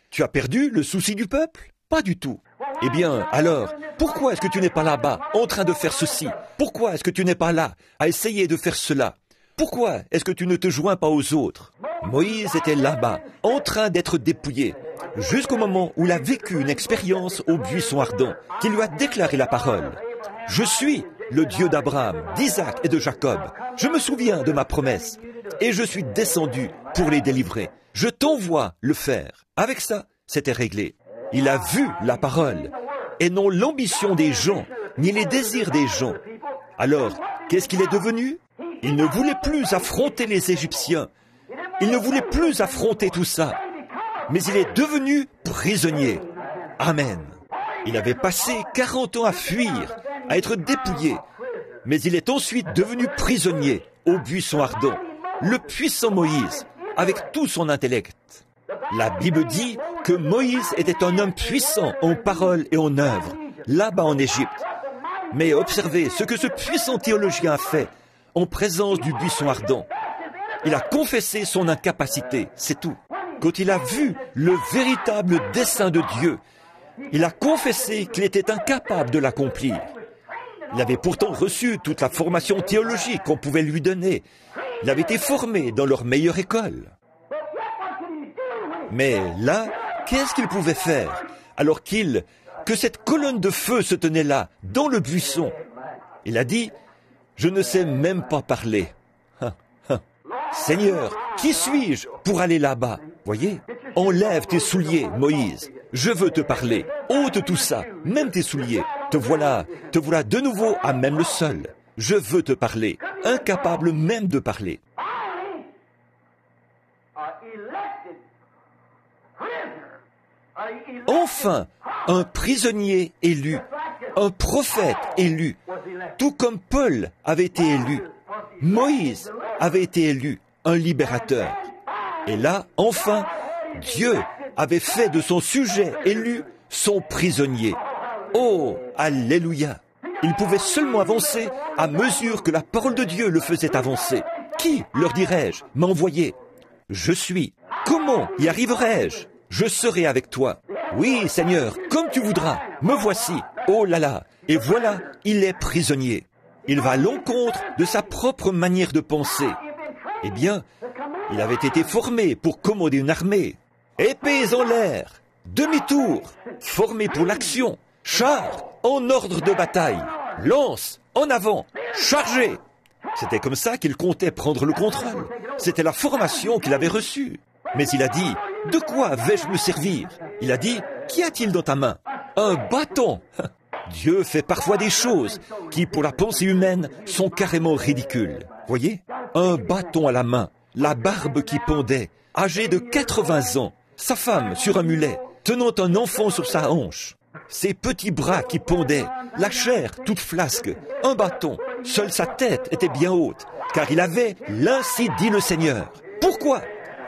tu as perdu le souci du peuple ? Pas du tout. Eh bien, alors, pourquoi est-ce que tu n'es pas là-bas, en train de faire ceci? Pourquoi est-ce que tu n'es pas là, à essayer de faire cela? Pourquoi est-ce que tu ne te joins pas aux autres? Moïse était là-bas, en train d'être dépouillé, jusqu'au moment où il a vécu une expérience au buisson ardent, qui lui a déclaré la parole. « Je suis le Dieu d'Abraham, d'Isaac et de Jacob. Je me souviens de ma promesse, et je suis descendu pour les délivrer. Je t'envoie le faire. » Avec ça, c'était réglé. Il a vu la parole, et non l'ambition des gens, ni les désirs des gens. Alors, qu'est-ce qu'il est devenu? Il ne voulait plus affronter les Égyptiens. Il ne voulait plus affronter tout ça. Mais il est devenu prisonnier. Amen. Il avait passé 40 ans à fuir, à être dépouillé. Mais il est ensuite devenu prisonnier au buisson ardent. Le puissant Moïse, avec tout son intellect. La Bible dit que Moïse était un homme puissant en parole et en œuvre, là-bas en Égypte. Mais observez ce que ce puissant théologien a fait en présence du buisson ardent. Il a confessé son incapacité, c'est tout. Quand il a vu le véritable dessein de Dieu, il a confessé qu'il était incapable de l'accomplir. Il avait pourtant reçu toute la formation théologique qu'on pouvait lui donner. Il avait été formé dans leur meilleure école. Mais là, qu'est-ce qu'il pouvait faire alors que cette colonne de feu se tenait là, dans le buisson? Il a dit, « Je ne sais même pas parler. » Seigneur, qui suis-je pour aller là-bas? Voyez, enlève tes souliers, Moïse. Je veux te parler. Ôte tout ça, même tes souliers. Te voilà de nouveau à même le sol. Je veux te parler, incapable même de parler. Enfin, un prisonnier élu, un prophète élu, tout comme Paul avait été élu. Moïse avait été élu, un libérateur. Et là, enfin, Dieu avait fait de son sujet élu son prisonnier. Oh, alléluia! Il pouvait seulement avancer à mesure que la parole de Dieu le faisait avancer. Qui, leur dirais-je, m'a envoyé? Je suis. Comment y arriverai-je? Je serai avec toi. Oui, Seigneur, comme tu voudras. Me voici. Oh là là. Et voilà, il est prisonnier. Il va à l'encontre de sa propre manière de penser. Eh bien, il avait été formé pour commander une armée. Épées en l'air, demi-tour, formé pour l'action, chars en ordre de bataille, lance en avant, chargez. C'était comme ça qu'il comptait prendre le contrôle. C'était la formation qu'il avait reçue. Mais il a dit, de quoi vais-je me servir? Il a dit, qu'y a-t-il dans ta main? Un bâton. Dieu fait parfois des choses qui, pour la pensée humaine, sont carrément ridicules. Voyez? Un bâton à la main, la barbe qui pendait, âgé de 80 ans, sa femme sur un mulet, tenant un enfant sur sa hanche, ses petits bras qui pendaient, la chair toute flasque, un bâton, seule sa tête était bien haute, car il avait l'ainsi dit le Seigneur. Pourquoi?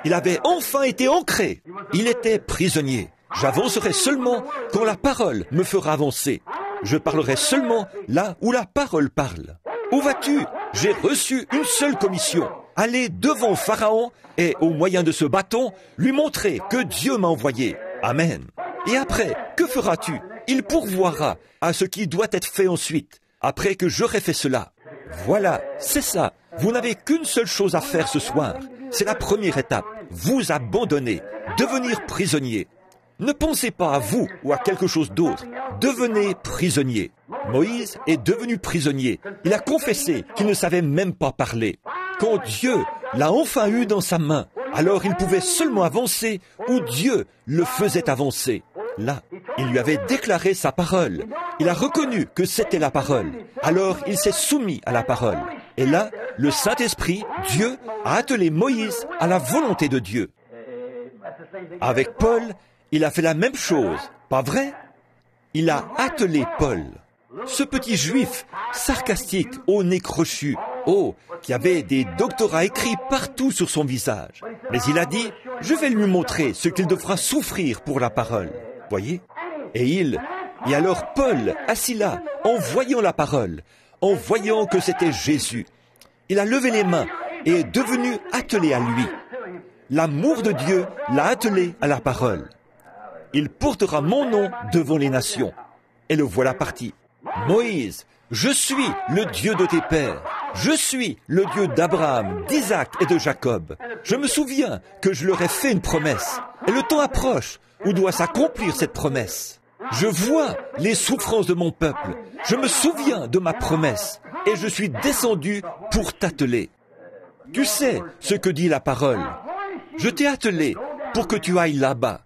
Il avait enfin été ancré. Il était prisonnier. J'avancerai seulement quand la parole me fera avancer. Je parlerai seulement là où la parole parle. Où vas-tu? J'ai reçu une seule commission. Aller devant Pharaon et, au moyen de ce bâton, lui montrer que Dieu m'a envoyé. Amen. Et après, que feras-tu? Il pourvoira à ce qui doit être fait ensuite, après que j'aurai fait cela. Voilà, c'est ça. Vous n'avez qu'une seule chose à faire ce soir. C'est la première étape. Vous abandonner, devenir prisonnier. Ne pensez pas à vous ou à quelque chose d'autre. Devenez prisonnier. Moïse est devenu prisonnier. Il a confessé qu'il ne savait même pas parler. Quand Dieu l'a enfin eu dans sa main, alors il pouvait seulement avancer où Dieu le faisait avancer. Là, il lui avait déclaré sa parole. Il a reconnu que c'était la parole. Alors il s'est soumis à la parole. Et là, le Saint-Esprit, Dieu, a attelé Moïse à la volonté de Dieu. Avec Paul, il a fait la même chose, pas vrai? il a attelé Paul, ce petit juif sarcastique au nez crochu, qui avait des doctorats écrits partout sur son visage. Mais il a dit, je vais lui montrer ce qu'il devra souffrir pour la parole. Voyez? Et alors Paul, assis là, en voyant la parole, en voyant que c'était Jésus, il a levé les mains et est devenu attelé à lui. L'amour de Dieu l'a attelé à la parole. Il portera mon nom devant les nations. Et le voilà parti. Moïse, je suis le Dieu de tes pères. Je suis le Dieu d'Abraham, d'Isaac et de Jacob. Je me souviens que je leur ai fait une promesse. Et le temps approche où doit s'accomplir cette promesse. Je vois les souffrances de mon peuple. Je me souviens de ma promesse. Et je suis descendu pour t'atteler. Tu sais ce que dit la parole. Je t'ai attelé pour que tu ailles là-bas.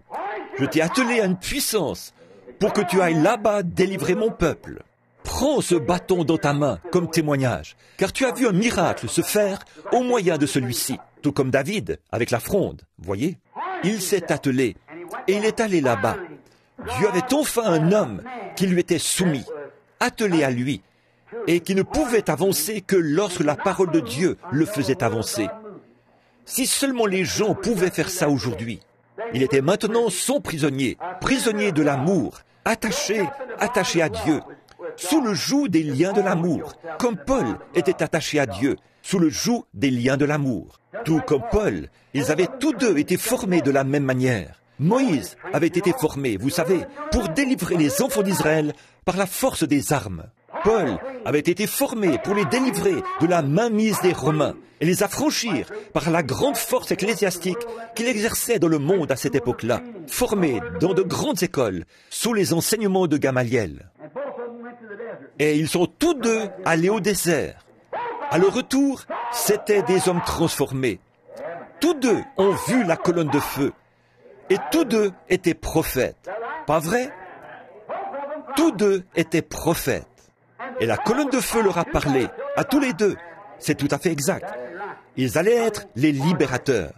Je t'ai attelé à une puissance pour que tu ailles là-bas délivrer mon peuple. Prends ce bâton dans ta main comme témoignage, car tu as vu un miracle se faire au moyen de celui-ci, tout comme David avec la fronde, voyez. Il s'est attelé et il est allé là-bas. Dieu avait enfin un homme qui lui était soumis, attelé à lui, et qui ne pouvait avancer que lorsque la parole de Dieu le faisait avancer. Si seulement les gens pouvaient faire ça aujourd'hui. Il était maintenant son prisonnier, prisonnier de l'amour, attaché à Dieu, sous le joug des liens de l'amour, comme Paul était attaché à Dieu, sous le joug des liens de l'amour. Tout comme Paul, ils avaient tous deux été formés de la même manière. Moïse avait été formé, vous savez, pour délivrer les enfants d'Israël par la force des armes. Paul avait été formé pour les délivrer de la mainmise des Romains et les affranchir par la grande force ecclésiastique qu'il exerçait dans le monde à cette époque-là, formé dans de grandes écoles, sous les enseignements de Gamaliel. Et ils sont tous deux allés au désert. À leur retour, c'étaient des hommes transformés. Tous deux ont vu la colonne de feu. Et tous deux étaient prophètes. Pas vrai? Tous deux étaient prophètes. Et la colonne de feu leur a parlé, à tous les deux. C'est tout à fait exact. Ils allaient être les libérateurs.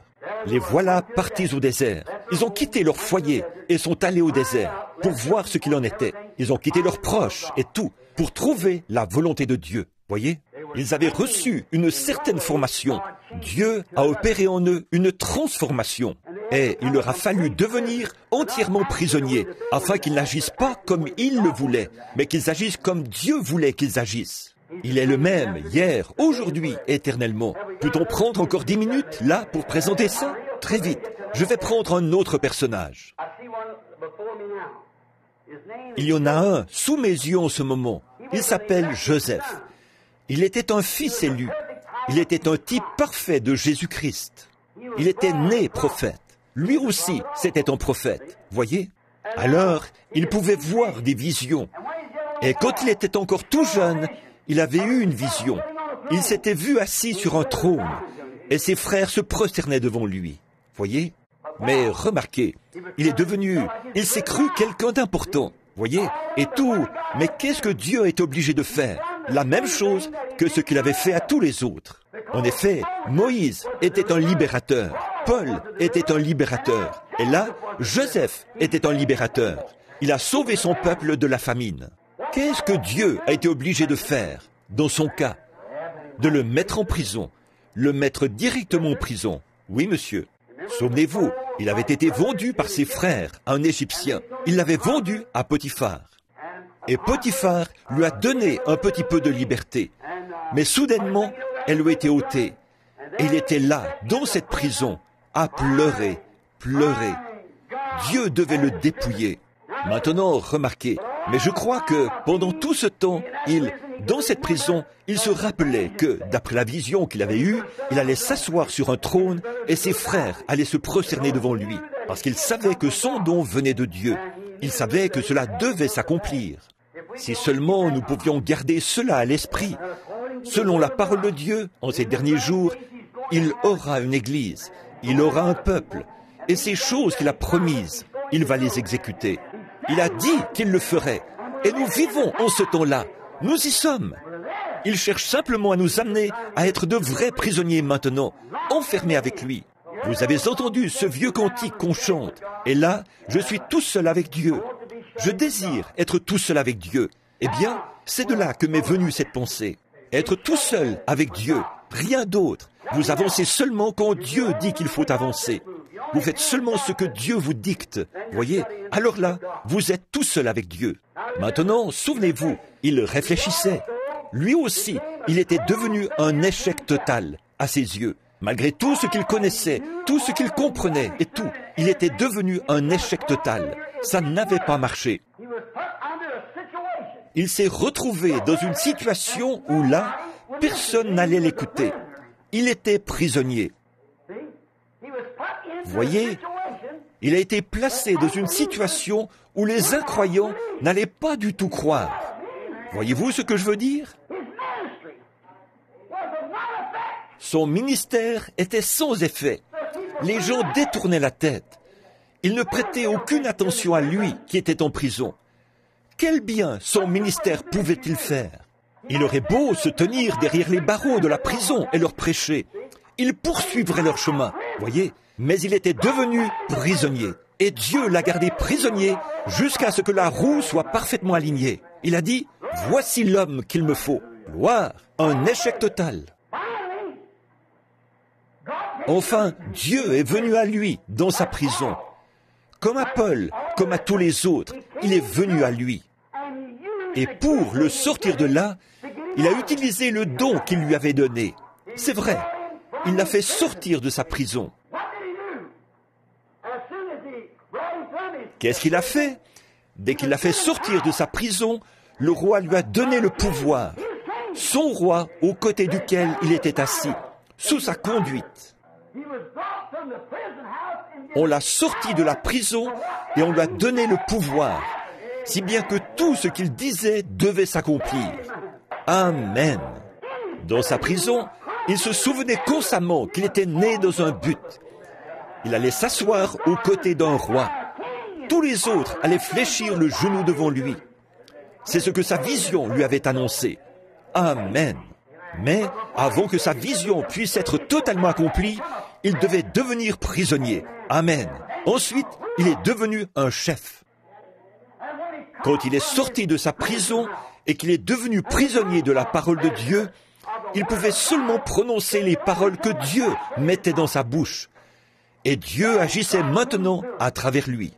Les voilà partis au désert. Ils ont quitté leur foyer et sont allés au désert pour voir ce qu'il en était. Ils ont quitté leurs proches et tout pour trouver la volonté de Dieu. Voyez? Ils avaient reçu une certaine formation. Dieu a opéré en eux une transformation. Et il leur a fallu devenir entièrement prisonniers, afin qu'ils n'agissent pas comme ils le voulaient, mais qu'ils agissent comme Dieu voulait qu'ils agissent. Il est le même, hier, aujourd'hui, éternellement. Peut-on prendre encore 10 minutes, là, pour présenter ça? Très vite. Je vais prendre un autre personnage. Il y en a un sous mes yeux en ce moment. Il s'appelle Joseph. Il était un fils élu. Il était un type parfait de Jésus-Christ. Il était né prophète. Lui aussi, c'était un prophète, voyez? Alors, il pouvait voir des visions. Et quand il était encore tout jeune, il avait eu une vision. Il s'était vu assis sur un trône, et ses frères se prosternaient devant lui, voyez? Mais remarquez, il s'est cru quelqu'un d'important, voyez? Et tout, mais qu'est-ce que Dieu est obligé de faire? La même chose que ce qu'il avait fait à tous les autres. En effet, Moïse était un libérateur. Paul était un libérateur. Et là, Joseph était un libérateur. Il a sauvé son peuple de la famine. Qu'est-ce que Dieu a été obligé de faire, dans son cas? De le mettre en prison, le mettre directement en prison. Oui, monsieur. Souvenez-vous, il avait été vendu par ses frères à un Égyptien. Il l'avait vendu à Potiphar. Et Potiphar lui a donné un petit peu de liberté. Mais soudainement, elle lui a été ôtée. Et il était là, dans cette prison, à pleurer, pleurer. Dieu devait le dépouiller. Maintenant, remarquez, mais je crois que pendant tout ce temps, dans cette prison, il se rappelait que, d'après la vision qu'il avait eue, il allait s'asseoir sur un trône et ses frères allaient se prosterner devant lui, parce qu'il savait que son don venait de Dieu. Il savait que cela devait s'accomplir. Si seulement nous pouvions garder cela à l'esprit, selon la parole de Dieu, en ces derniers jours, il aura une église, il aura un peuple, et ces choses qu'il a promises, il va les exécuter. Il a dit qu'il le ferait, et nous vivons en ce temps-là. Nous y sommes. Il cherche simplement à nous amener à être de vrais prisonniers maintenant, enfermés avec lui. Vous avez entendu ce vieux cantique qu'on chante, et là, je suis tout seul avec Dieu. Je désire être tout seul avec Dieu. Eh bien, c'est de là que m'est venue cette pensée. Être tout seul avec Dieu, rien d'autre. Vous avancez seulement quand Dieu dit qu'il faut avancer. Vous faites seulement ce que Dieu vous dicte. Voyez, alors là, vous êtes tout seul avec Dieu. Maintenant, souvenez-vous, il réfléchissait. Lui aussi, il était devenu un échec total à ses yeux. Malgré tout ce qu'il connaissait, tout ce qu'il comprenait et tout, il était devenu un échec total. Ça n'avait pas marché. Il s'est retrouvé dans une situation où là, personne n'allait l'écouter. Il était prisonnier. Voyez, il a été placé dans une situation où les incroyants n'allaient pas du tout croire. Voyez-vous ce que je veux dire? Son ministère était sans effet. Les gens détournaient la tête. Ils ne prêtaient aucune attention à lui qui était en prison. Quel bien son ministère pouvait-il faire? Il aurait beau se tenir derrière les barreaux de la prison et leur prêcher. Ils poursuivraient leur chemin, voyez, mais il était devenu prisonnier. Et Dieu l'a gardé prisonnier jusqu'à ce que la roue soit parfaitement alignée. Il a dit, voici l'homme qu'il me faut. Gloire, un échec total. Enfin, Dieu est venu à lui dans sa prison. Comme à Paul, comme à tous les autres, il est venu à lui. Et pour le sortir de là, il a utilisé le don qu'il lui avait donné. C'est vrai, il l'a fait sortir de sa prison. Qu'est-ce qu'il a fait? Dès qu'il l'a fait sortir de sa prison, le roi lui a donné le pouvoir. Son roi, aux côtés duquel il était assis, sous sa conduite. On l'a sorti de la prison et on lui a donné le pouvoir, si bien que tout ce qu'il disait devait s'accomplir. Amen. Dans sa prison, il se souvenait constamment qu'il était né dans un but. Il allait s'asseoir aux côtés d'un roi. Tous les autres allaient fléchir le genou devant lui. C'est ce que sa vision lui avait annoncé. Amen. Mais avant que sa vision puisse être totalement accomplie, il devait devenir prisonnier. Amen. Ensuite, il est devenu un chef. Quand il est sorti de sa prison et qu'il est devenu prisonnier de la parole de Dieu, il pouvait seulement prononcer les paroles que Dieu mettait dans sa bouche. Et Dieu agissait maintenant à travers lui.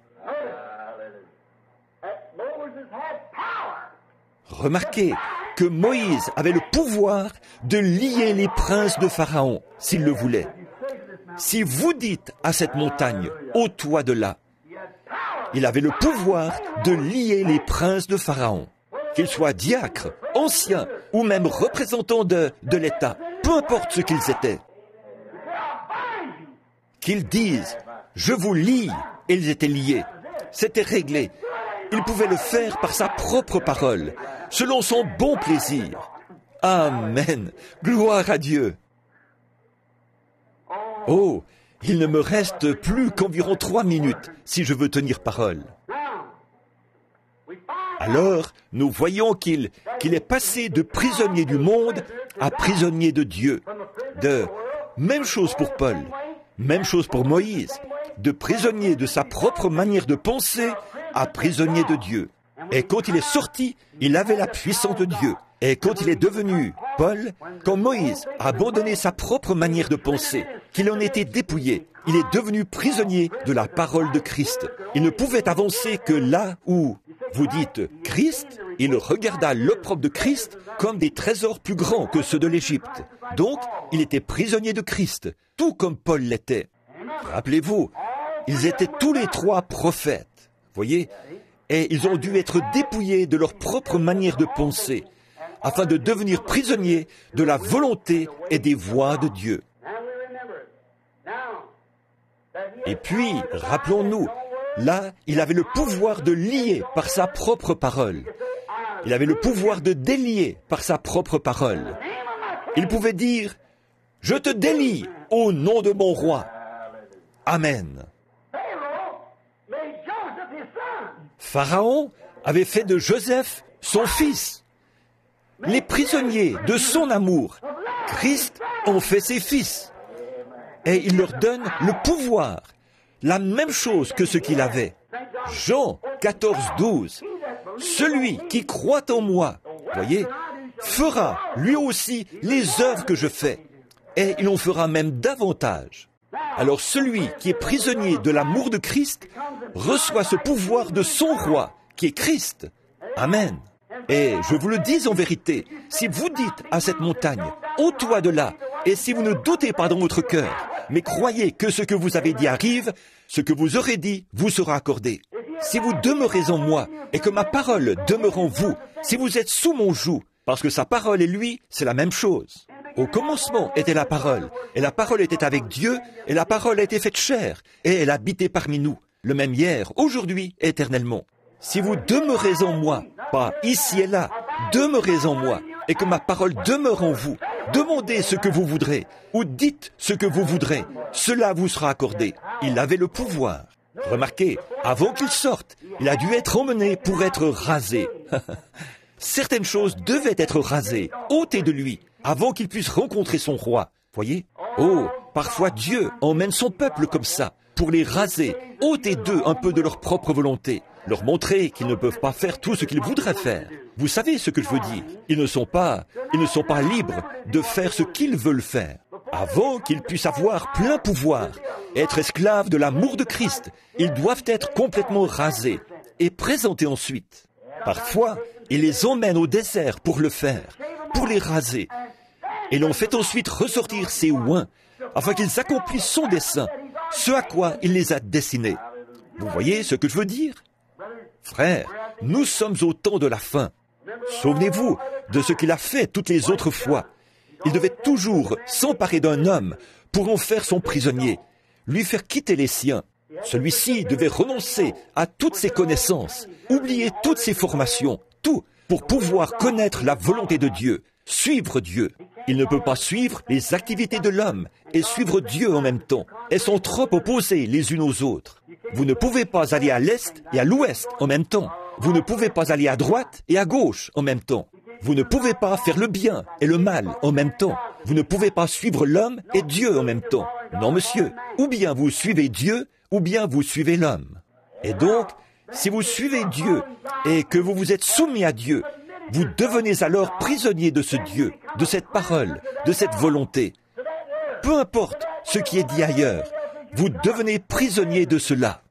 Remarquez que Moïse avait le pouvoir de lier les princes de Pharaon, s'il le voulait. Si vous dites à cette montagne, ôte-toi de là, il avait le pouvoir de lier les princes de Pharaon, qu'ils soient diacres, anciens ou même représentants de l'État, peu importe ce qu'ils étaient. Qu'ils disent, je vous lie, et ils étaient liés. C'était réglé. Il pouvait le faire par sa propre parole, selon son bon plaisir. Amen. Gloire à Dieu. Oh, il ne me reste plus qu'environ 3 minutes si je veux tenir parole. Alors, nous voyons qu'il est passé de prisonnier du monde à prisonnier de Dieu. Même chose pour Paul, même chose pour Moïse, de prisonnier de sa propre manière de penser à prisonnier de Dieu. Et quand il est sorti, il avait la puissance de Dieu. Et quand il est devenu Paul, quand Moïse a abandonné sa propre manière de penser, qu'il en était dépouillé, il est devenu prisonnier de la parole de Christ. Il ne pouvait avancer que là où vous dites Christ, il regarda l'opprobre de Christ comme des trésors plus grands que ceux de l'Égypte. Donc, il était prisonnier de Christ, tout comme Paul l'était. Rappelez-vous, ils étaient tous les 3 prophètes, voyez, et ils ont dû être dépouillés de leur propre manière de penser, afin de devenir prisonniers de la volonté et des voies de Dieu. Et puis, rappelons-nous, là, il avait le pouvoir de lier par sa propre parole. Il avait le pouvoir de délier par sa propre parole. Il pouvait dire, « Je te délie au nom de mon roi. » Amen. Pharaon avait fait de Joseph son fils. Les prisonniers de son amour, Christ, ont fait ses fils. Et il leur donne le pouvoir, la même chose que ce qu'il avait. Jean 14, 12. Celui qui croit en moi, voyez, fera lui aussi les œuvres que je fais, et il en fera même davantage. Alors celui qui est prisonnier de l'amour de Christ reçoit ce pouvoir de son roi, qui est Christ. Amen. Et je vous le dis en vérité, si vous dites à cette montagne, ôte-toi de là, et si vous ne doutez pas dans votre cœur, mais croyez que ce que vous avez dit arrive, ce que vous aurez dit vous sera accordé. Si vous demeurez en moi, et que ma parole demeure en vous, si vous êtes sous mon joug, parce que sa parole et lui, c'est la même chose. Au commencement était la parole, et la parole était avec Dieu, et la parole a été faite chair, et elle habitait parmi nous, le même hier, aujourd'hui, éternellement. Si vous demeurez en moi, pas ici et là, demeurez en moi, et que ma parole demeure en vous, demandez ce que vous voudrez, ou dites ce que vous voudrez, cela vous sera accordé. Il avait le pouvoir. Remarquez, avant qu'il sorte, il a dû être emmené pour être rasé. Certaines choses devaient être rasées, ôtées de lui, avant qu'il puisse rencontrer son roi. Voyez? Oh, parfois Dieu emmène son peuple comme ça, pour les raser, ôter d'eux un peu de leur propre volonté, leur montrer qu'ils ne peuvent pas faire tout ce qu'ils voudraient faire. Vous savez ce que je veux dire? Ils ne sont pas libres de faire ce qu'ils veulent faire. Avant qu'ils puissent avoir plein pouvoir, être esclaves de l'amour de Christ, ils doivent être complètement rasés et présentés ensuite. Parfois, il les emmène au désert pour le faire, pour les raser. Et l'on fait ensuite ressortir ses oins, afin qu'ils accomplissent son dessein, ce à quoi il les a destinés. Vous voyez ce que je veux dire? Frères, nous sommes au temps de la fin. Souvenez-vous de ce qu'il a fait toutes les autres fois. Il devait toujours s'emparer d'un homme pour en faire son prisonnier, lui faire quitter les siens. Celui-ci devait renoncer à toutes ses connaissances, oublier toutes ses formations, tout, pour pouvoir connaître la volonté de Dieu, suivre Dieu. Il ne peut pas suivre les activités de l'homme et suivre Dieu en même temps. Elles sont trop opposées les unes aux autres. Vous ne pouvez pas aller à l'est et à l'ouest en même temps. Vous ne pouvez pas aller à droite et à gauche en même temps. Vous ne pouvez pas faire le bien et le mal en même temps. Vous ne pouvez pas suivre l'homme et Dieu en même temps. Non, monsieur. Ou bien vous suivez Dieu, ou bien vous suivez l'homme. Et donc, si vous suivez Dieu et que vous vous êtes soumis à Dieu, vous devenez alors prisonnier de ce Dieu, de cette parole, de cette volonté. Peu importe ce qui est dit ailleurs, vous devenez prisonnier de cela.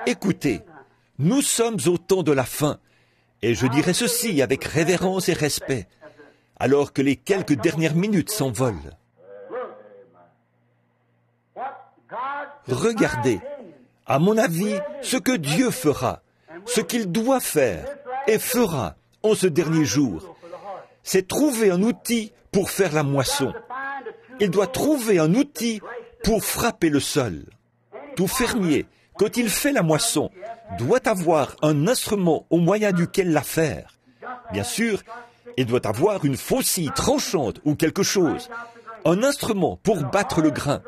Écoutez, nous sommes au temps de la fin, et je dirai ceci avec révérence et respect, alors que les quelques dernières minutes s'envolent. Regardez, à mon avis, ce que Dieu fera, ce qu'il doit faire et fera en ce dernier jour, c'est trouver un outil pour faire la moisson. Il doit trouver un outil pour frapper le sol. Tout fermier, quand il fait la moisson, doit avoir un instrument au moyen duquel la faire. Bien sûr, il doit avoir une faucille tranchante ou quelque chose, un instrument pour battre le grain.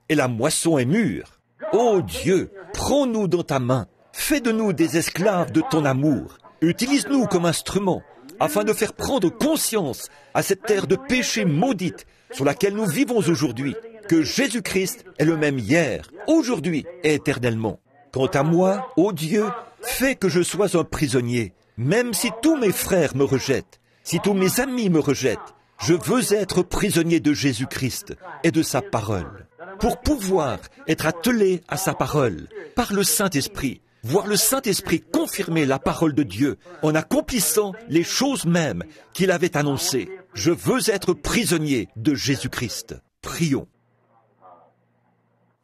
Et la moisson est mûre. Ô Dieu, prends-nous dans ta main, fais de nous des esclaves de ton amour. Utilise-nous comme instrument, afin de faire prendre conscience à cette terre de péché maudite sur laquelle nous vivons aujourd'hui, que Jésus-Christ est le même hier, aujourd'hui et éternellement. Quant à moi, ô Dieu, fais que je sois un prisonnier, même si tous mes frères me rejettent, si tous mes amis me rejettent, je veux être prisonnier de Jésus-Christ et de sa parole, pour pouvoir être attelé à sa parole, par le Saint-Esprit, voir le Saint-Esprit confirmer la parole de Dieu en accomplissant les choses mêmes qu'il avait annoncées. Je veux être prisonnier de Jésus-Christ. Prions.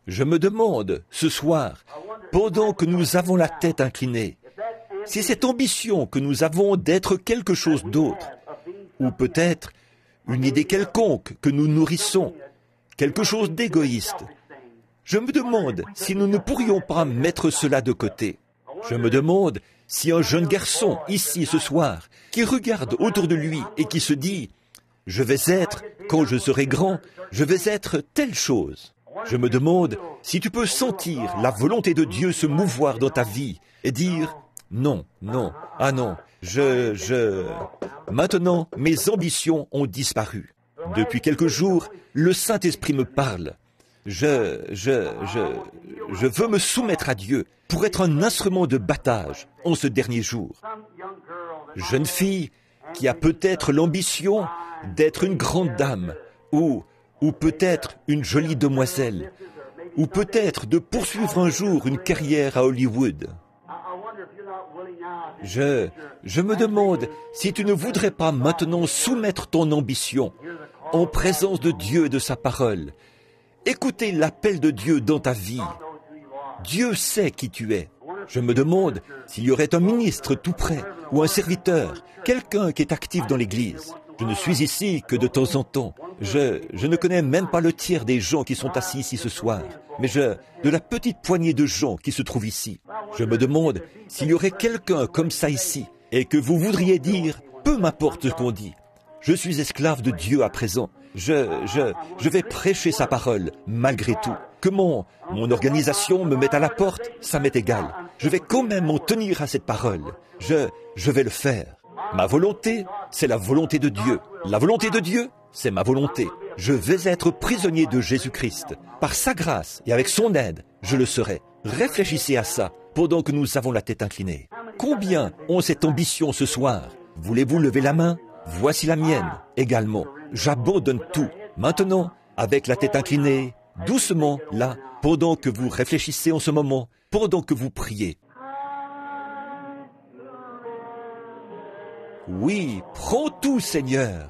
Je me demande, ce soir, pendant que nous avons la tête inclinée, si cette ambition que nous avons d'être quelque chose d'autre, ou peut-être une idée quelconque que nous nourrissons, quelque chose d'égoïste, je me demande si nous ne pourrions pas mettre cela de côté. Je me demande si un jeune garçon, ici ce soir, qui regarde autour de lui et qui se dit « Je vais être, quand je serai grand, je vais être telle chose ». Je me demande si tu peux sentir la volonté de Dieu se mouvoir dans ta vie et dire « Non, non, ah non, Maintenant, mes ambitions ont disparu. Depuis quelques jours, le Saint-Esprit me parle. Je veux me soumettre à Dieu pour être un instrument de battage en ce dernier jour. Jeune fille qui a peut-être l'ambition d'être une grande dame, ou peut-être une jolie demoiselle, ou peut-être de poursuivre un jour une carrière à Hollywood. Je me demande si tu ne voudrais pas maintenant soumettre ton ambition en présence de Dieu et de sa parole. Écoutez l'appel de Dieu dans ta vie. Dieu sait qui tu es. Je me demande s'il y aurait un ministre tout près, ou un serviteur, quelqu'un qui est actif dans l'Église. Je ne suis ici que de temps en temps. Je ne connais même pas le tiers des gens qui sont assis ici ce soir, mais de la petite poignée de gens qui se trouvent ici. Je me demande s'il y aurait quelqu'un comme ça ici, et que vous voudriez dire, peu m'importe ce qu'on dit, je suis esclave de Dieu à présent. Je vais prêcher sa parole, malgré tout. Que mon organisation me mette à la porte, ça m'est égal. Je vais quand même m'en tenir à cette parole. Je vais le faire. Ma volonté, c'est la volonté de Dieu. La volonté de Dieu, c'est ma volonté. Je vais être prisonnier de Jésus-Christ. Par sa grâce et avec son aide, je le serai. Réfléchissez à ça pendant que nous avons la tête inclinée. Combien ont cette ambition ce soir? Voulez-vous lever la main? Voici la mienne également. J'abandonne tout. Maintenant, avec la tête inclinée, doucement, là, pendant que vous réfléchissez en ce moment, pendant que vous priez. Oui, prends tout, Seigneur.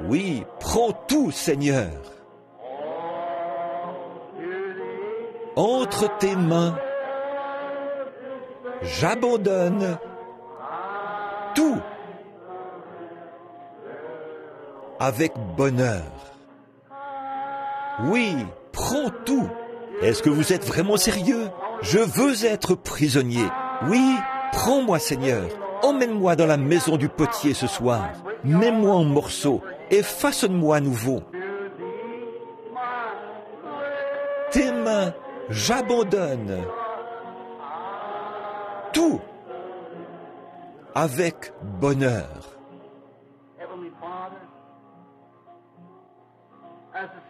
Oui, prends tout, Seigneur. Entre tes mains, j'abandonne tout avec bonheur. Oui, prends tout. Est-ce que vous êtes vraiment sérieux? Je veux être prisonnier. Oui, prends-moi, Seigneur. Emmène-moi dans la maison du potier ce soir. Mets-moi en morceaux et façonne-moi à nouveau. Tes mains, j'abandonne tout avec bonheur.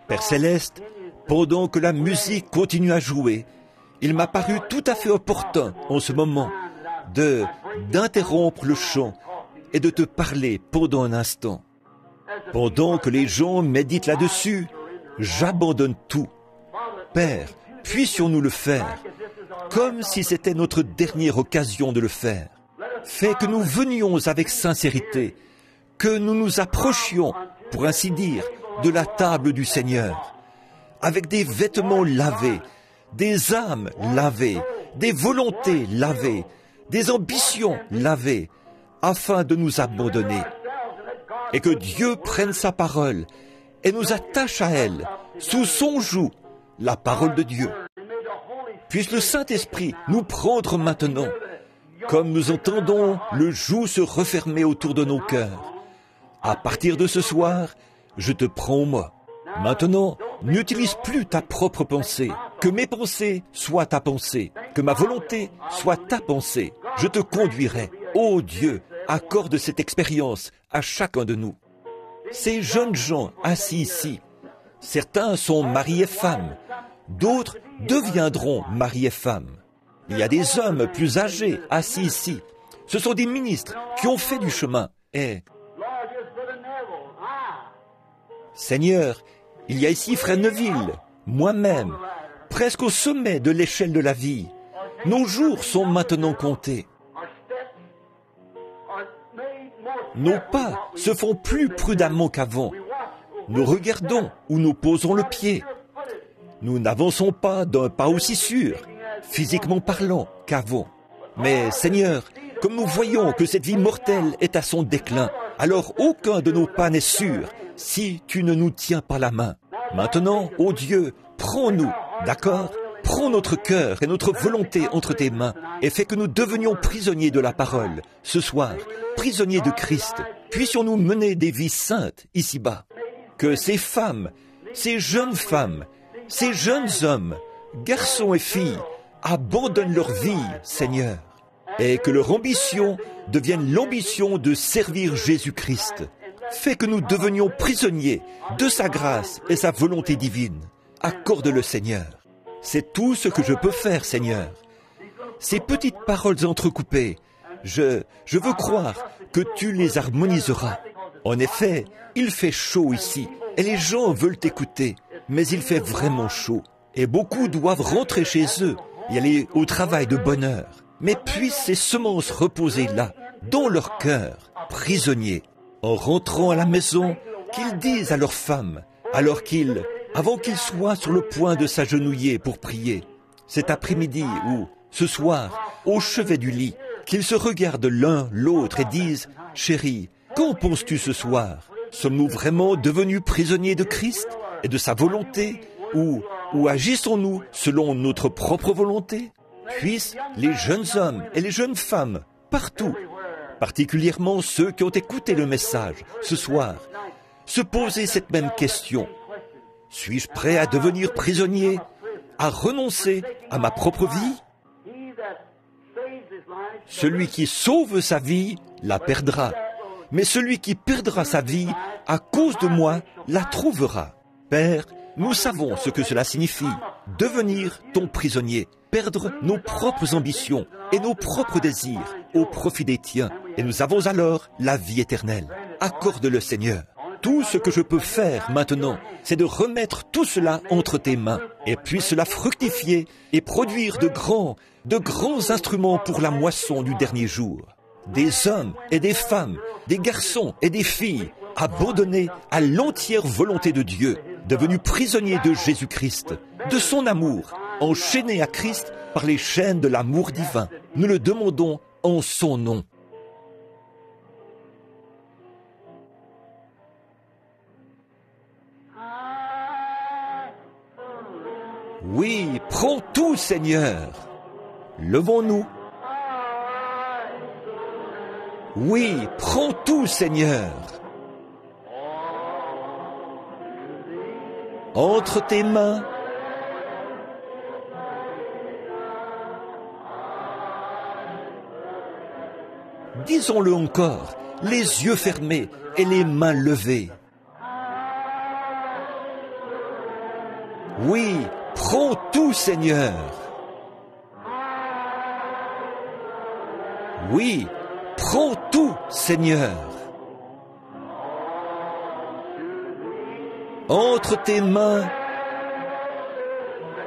Père Céleste, pendant que la musique continue à jouer, il m'a paru tout à fait opportun en ce moment d'interrompre le chant et de te parler pendant un instant. Pendant que les gens méditent là-dessus, j'abandonne tout. Père, puissions-nous le faire, comme si c'était notre dernière occasion de le faire. Fais que nous venions avec sincérité, que nous nous approchions, pour ainsi dire, de la table du Seigneur, avec des vêtements lavés, des âmes lavées, des volontés lavées, des ambitions lavées, afin de nous abandonner. Et que Dieu prenne sa parole et nous attache à elle, sous son joug, la parole de Dieu. Puisse le Saint-Esprit nous prendre maintenant, comme nous entendons le joug se refermer autour de nos cœurs. À partir de ce soir, je te prends moi. Maintenant, n'utilise plus ta propre pensée. Que mes pensées soient ta pensée. Que ma volonté soit ta pensée. Je te conduirai. Ô Dieu, accorde cette expérience à chacun de nous. Ces jeunes gens assis ici, certains sont maris et femmes. D'autres deviendront maris et femmes. Il y a des hommes plus âgés assis ici. Ce sont des ministres qui ont fait du chemin. Et Seigneur, il y a ici Frère Neville, moi-même, presque au sommet de l'échelle de la vie. Nos jours sont maintenant comptés. Nos pas se font plus prudemment qu'avant. Nous regardons où nous posons le pied. Nous n'avançons pas d'un pas aussi sûr, physiquement parlant, qu'avant. Mais Seigneur, comme nous voyons que cette vie mortelle est à son déclin, alors aucun de nos pas n'est sûr si tu ne nous tiens pas la main. Maintenant, ô Dieu, prends-nous, d'accord? Prends notre cœur et notre volonté entre tes mains et fais que nous devenions prisonniers de la parole. Ce soir, prisonniers de Christ, puissions-nous mener des vies saintes ici-bas. Que ces femmes, ces jeunes femmes, ces jeunes hommes, garçons et filles, abandonnent leur vie, Seigneur, et que leur ambition devienne l'ambition de servir Jésus-Christ. Fais que nous devenions prisonniers de sa grâce et sa volonté divine. Accorde-le, Seigneur. C'est tout ce que je peux faire, Seigneur. Ces petites paroles entrecoupées, je veux croire que tu les harmoniseras. En effet, il fait chaud ici et les gens veulent écouter, mais il fait vraiment chaud. Et beaucoup doivent rentrer chez eux et aller au travail de bonne heure. Mais puissent ces semences reposer là, dans leur cœur, prisonniers. En rentrant à la maison, qu'ils disent à leurs femmes, avant qu'ils soient sur le point de s'agenouiller pour prier, cet après-midi ou ce soir, au chevet du lit, qu'ils se regardent l'un l'autre et disent « Chérie, qu'en penses-tu ce soir? Sommes-nous vraiment devenus prisonniers de Christ et de sa volonté ou agissons-nous selon notre propre volonté ?» Puissent les jeunes hommes et les jeunes femmes, partout, particulièrement ceux qui ont écouté le message ce soir, se poser cette même question. Suis-je prêt à devenir prisonnier, à renoncer à ma propre vie? Celui qui sauve sa vie la perdra, mais celui qui perdra sa vie à cause de moi la trouvera. Père, nous savons ce que cela signifie, devenir ton prisonnier, perdre nos propres ambitions et nos propres désirs au profit des tiens, et nous avons alors la vie éternelle. Accorde-le, Seigneur. Tout ce que je peux faire maintenant, c'est de remettre tout cela entre tes mains, et puis cela fructifier et produire de grands instruments pour la moisson du dernier jour. Des hommes et des femmes, des garçons et des filles, abandonnés à l'entière volonté de Dieu, devenus prisonniers de Jésus-Christ, de son amour, enchaînés à Christ par les chaînes de l'amour divin. Nous le demandons en son nom. Oui, prends tout, Seigneur. Levons-nous. Oui, prends tout, Seigneur. Entre tes mains, disons-le encore, les yeux fermés et les mains levées. Oui, prends tout, Seigneur. Oui, prends tout, Seigneur. Entre tes mains,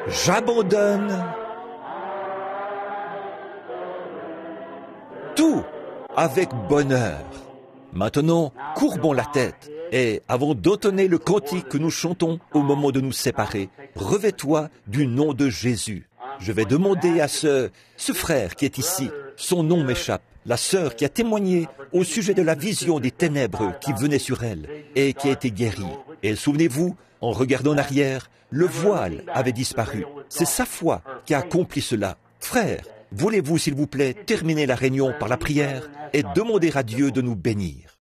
j'abandonne tout avec bonheur. Maintenant, courbons la tête et, avant d'entonner le cantique que nous chantons au moment de nous séparer, revêt-toi du nom de Jésus. Je vais demander à ce frère qui est ici, son nom m'échappe, la sœur qui a témoigné au sujet de la vision des ténèbres qui venaient sur elle et qui a été guérie. Et souvenez-vous, en regardant en arrière, le voile avait disparu. C'est sa foi qui a accompli cela. Frère, voulez-vous, s'il vous plaît, terminer la réunion par la prière et demander à Dieu de nous bénir?